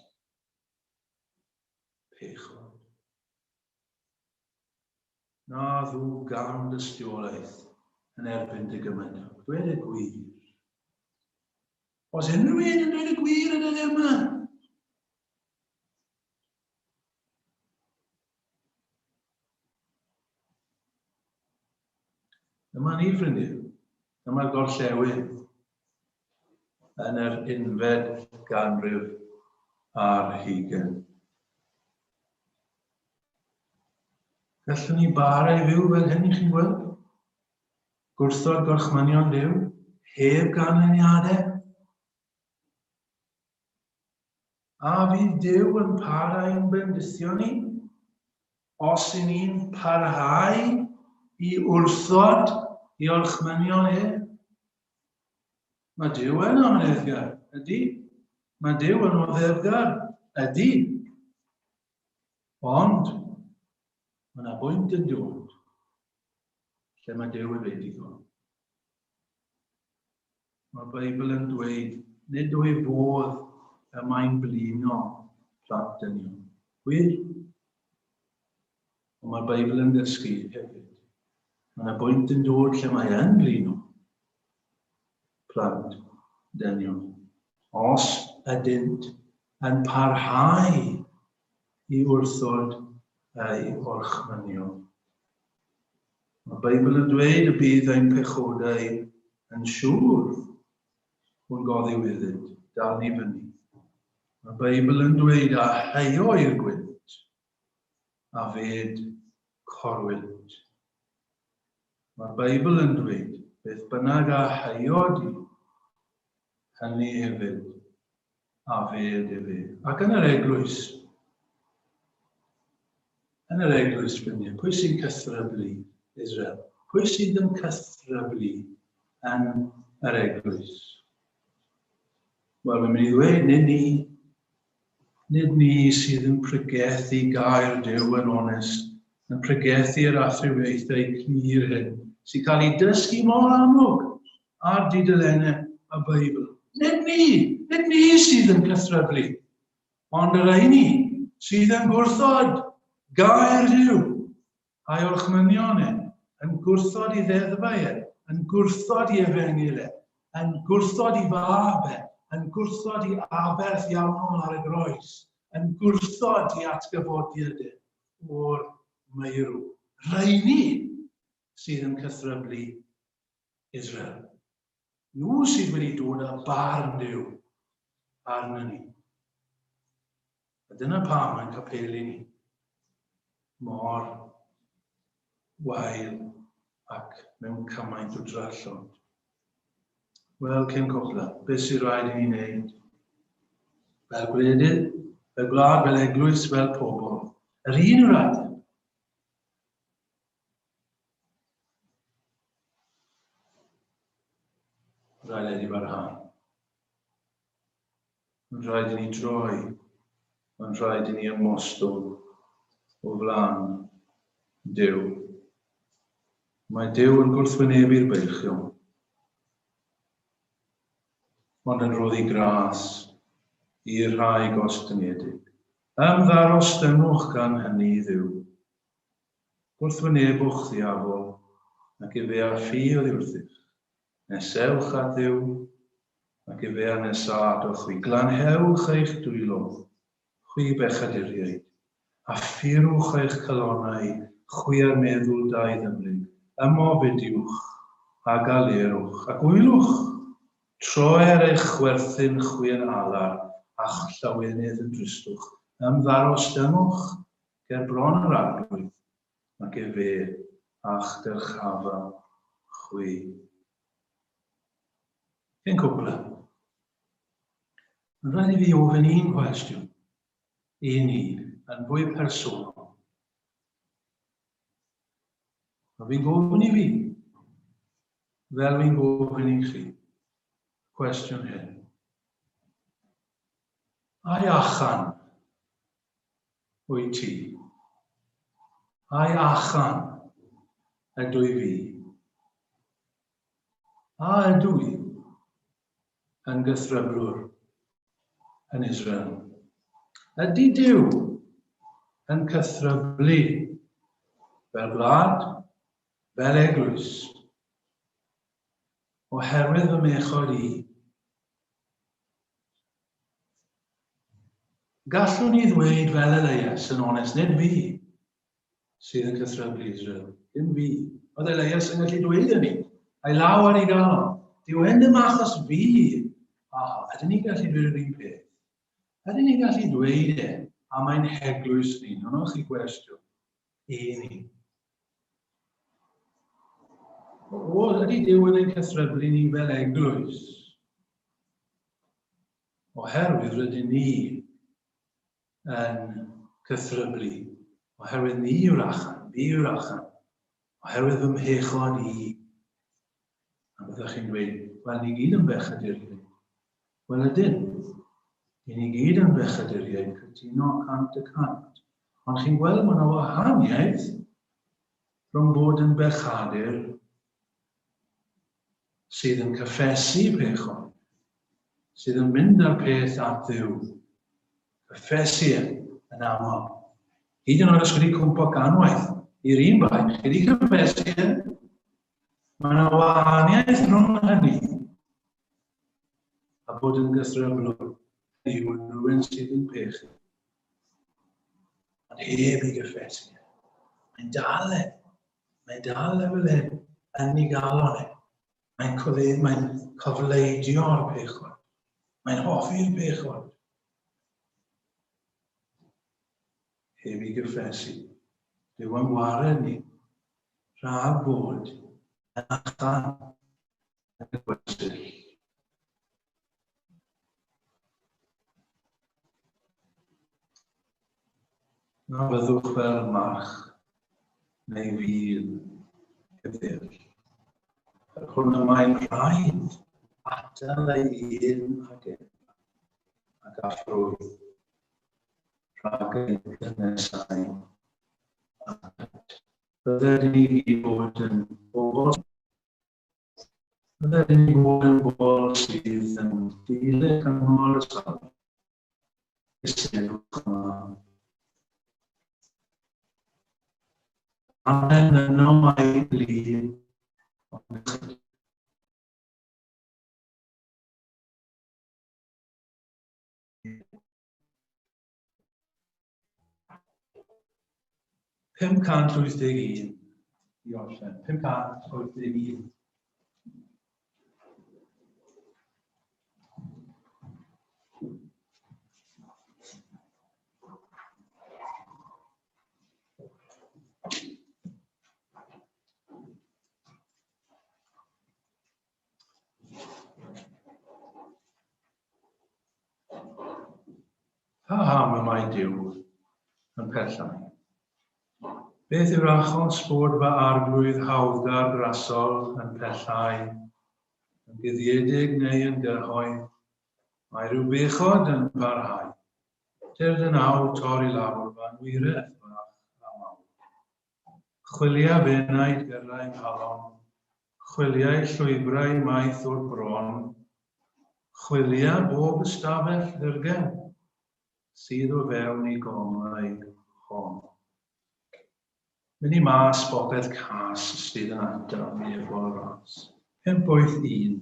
Pechod. Na ddw gan dystiolaeth yn erbyn dy gymynod. Dweud y gwir. Os unrhyw un yn dweud y gwir yn y yma. Dyma ni, ffrindiau. Dyma'r gorllewin yn yr unfed ganrif ar 20. Gallwn ni bara I fyw fel hyn I chi'n gweld? Gwrthod gorchmynion Duw, heb ganlyniadau. A fydd Duw yn para i'n bendithio ni? Os I ni'n parhau I wrthod I orchmynion Mae Duw yn amneddgar, ydy. Mae Duw yn oddefgar, ydy. Ond, mae yna bwynt yn dod lle mae Duw yn wedi ddod. Mae'r Beibl yn dweud, nid o'i fodd y mae'n blino plant yn yw. Wir? Ond mae'r Beibl yn dysgu hefyd. Mae yna bwynt yn dod lle mae yn blino plant dynion. Os ydynt yn parhau I wrthod ei orchmynion. Mae'r Beibl yn dweud y bydd ein pechodau yn siŵr o'n goddi wyddyd, dal ni fyny. Mae'r Beibl yn dweud a heio i'r gwynt a fed corwynt. Mae'r Beibl yn dweud beth bynnag a heio di, hynny hefyd a fed hefyd. Ac yn yr eglwys, ffrindiau, pwy sy'n cythryblu Israel? Pwy sydd yn cythryblu yn yr eglwys? Wel, mae'n mynd I ddweud, nid ni sydd yn pregethu gair Duw yn onest, yn pregethu'r athrywiaethau clir hyn, sy'n cael ei dysgu mor amlwg ar dudalennau y Beibl. Nid ni sydd yn cythryblu, ond yr ein sydd yn gwrthod gair Duw a'i orchmynion yn gwrthod I ddeddfau yn gwrthod I efengyl yn gwrthod I fab yn gwrthod I aberth iawnol ar y groes, yn gwrthod I atgyfodiad o'r meirw. Rhaini sydd yn cythryblu Israel. Nhw sydd wedi dod â barn Duw arno ni. A dyna pam mae'n capelu ni mor wael ac mewn cymaint o drallod. Wel, cyn cwpla, beth sy'n rhaid I ni wneud? Fel gwledydd, fel gwlad, fel eglwys, fel pobl. Yr un rhaid. Rhaid I barhau. Mae'n rhaid I ni droi. Mae'n rhaid I ni ymostol o flan Duw. Mae Duw yn gwrthwynebu'r beichion, ond yn roddi gras i'r rhai gostyngiedig. Ymddarostynwch gan hynny Dduw. Gwrthwynebwch ddiafol, ac i fe a ffi o ddiwrthych. Nesewch at Dduw, ac i fe a nesad o chwi. Glanhewch eich dwylo, chwi bechaduriaid, a ffurwch eich calonau, chwi ar meddwl dau ddymrig. Ymofidiwch a galerwch, ac wylwch, troer eich chwerthin chwi yn alar, a'ch llawenydd yn dristwch. Ymddarostynwch ger bron yr arglwydd, ac e fe a'ch dyrchafa chwi. Cyn cwbla. Mae'n rhaid i fi ofyn un cwestiwn i ni yn fwy personol. Mae fi'n gofyn i fi, fel fi'n gofyn i chi, cwestiwn hyn. Ai achan wyt ti? Ai achan ydw i fi? A ydw i yn gythryblwr yn Israel? Ydy Duw yn cythryblu fel gwlad, fel eglwys, oherwydd fy mechod i? Gallwn ni ddweud fel Elias yn onest, nid fi sydd yn cythryblu Israel, dim fi. Oedd Elias yn gallu dweud hynny, a'i law ar ei galon. Dyw hyn ddim achos fi. Ydyn ni gallu dweud yr un peth? Ydyn ni gallu dweud e am ein heglwys ni? Nonwch chi gwestiwn i ni. Ydy Duw yn ein cythryblu ni fel eglwys? Oherwydd rydyn ni yn cythryblu. Oherwydd ni yw'r achan, fi yw'r achan. Oherwydd fy mhechod i. A byddwch chi'n dweud, wel, ni gyd yn bechaduriaid. Wel, ydyn. Ni gyd yn bechaduriaid, cytuno 100%. Ond chi'n gweld mae yna wahaniaeth rhwng bod yn bechadur sydd yn cyffesu pechod, sydd yn mynd ar peth at Dduw. Cyffesu yn aml. Hyd yn oed os wedi cwmpo ganwaith i'r un baich, chi wedi cyffesu. Mae yna wahaniaeth rhwng hynny a bod yn gythryblwr yw rhywun sydd yn pechu. Ond heb i gyffesu. Mae'n dal e. Mae'n dal e fel hyn yn ei galon e. Mae'n cofleidio'r pechod. Mae'n hoffi'r pechod. Heb i gyffesu. Dyw am wared ni rhag bod yn achan yn y gwersyll. Na byddwch fel march neu fydd gyfer. Hwnnw mae'n rhaid atal ei hun ag e ac afrwydd rhag ei gynesau. Byddwn ni gyd bod yn bobl sydd yn dilyn cyngor y sal. Ysgrifwch yma. Amen yno mae blin. £581 i orffen. £581. Pa ham y mae Duw yn pellau? Beth yw'r achos bod fy arglwydd hawddgar grasol yn pellhau, yn guddiedig neu yn gyhoedd, mae rhyw bechod yn parhau. Tyrd yn awr torri lawr fan wireth fach a mawr. Chwilia fenaid gyrra'n halon, chwiliau llwybrau maith o'r bron, chwilia bob ystafell ddirgen, sydd o fewn I gomau hon. Mynd I mas bopeth cas sydd yn adal mi efo'r ras. 5.1.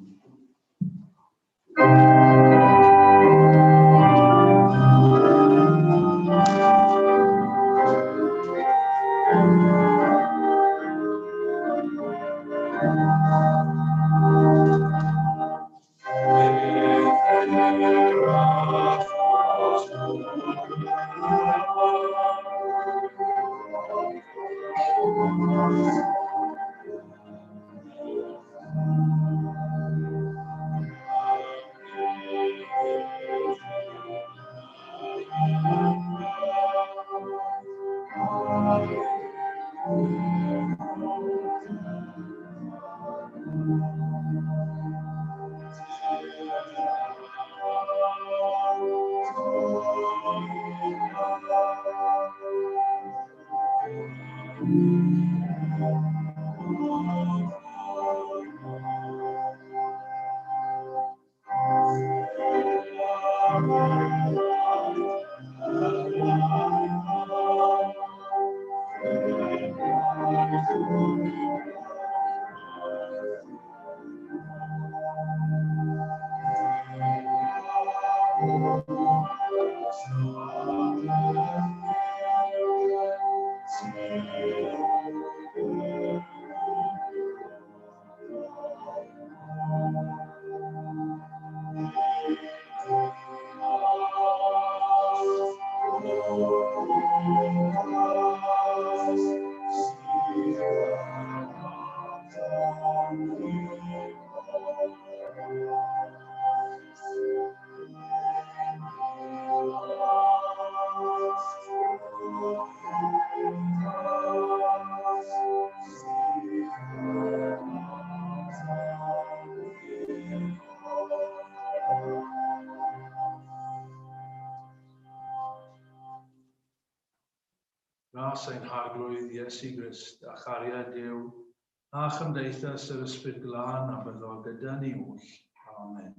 Ras ein harglwydd Iesu Grist a chariad Duw a chymdeithas yr Ysbryd Glân a byddo gyda ni wll. Amen.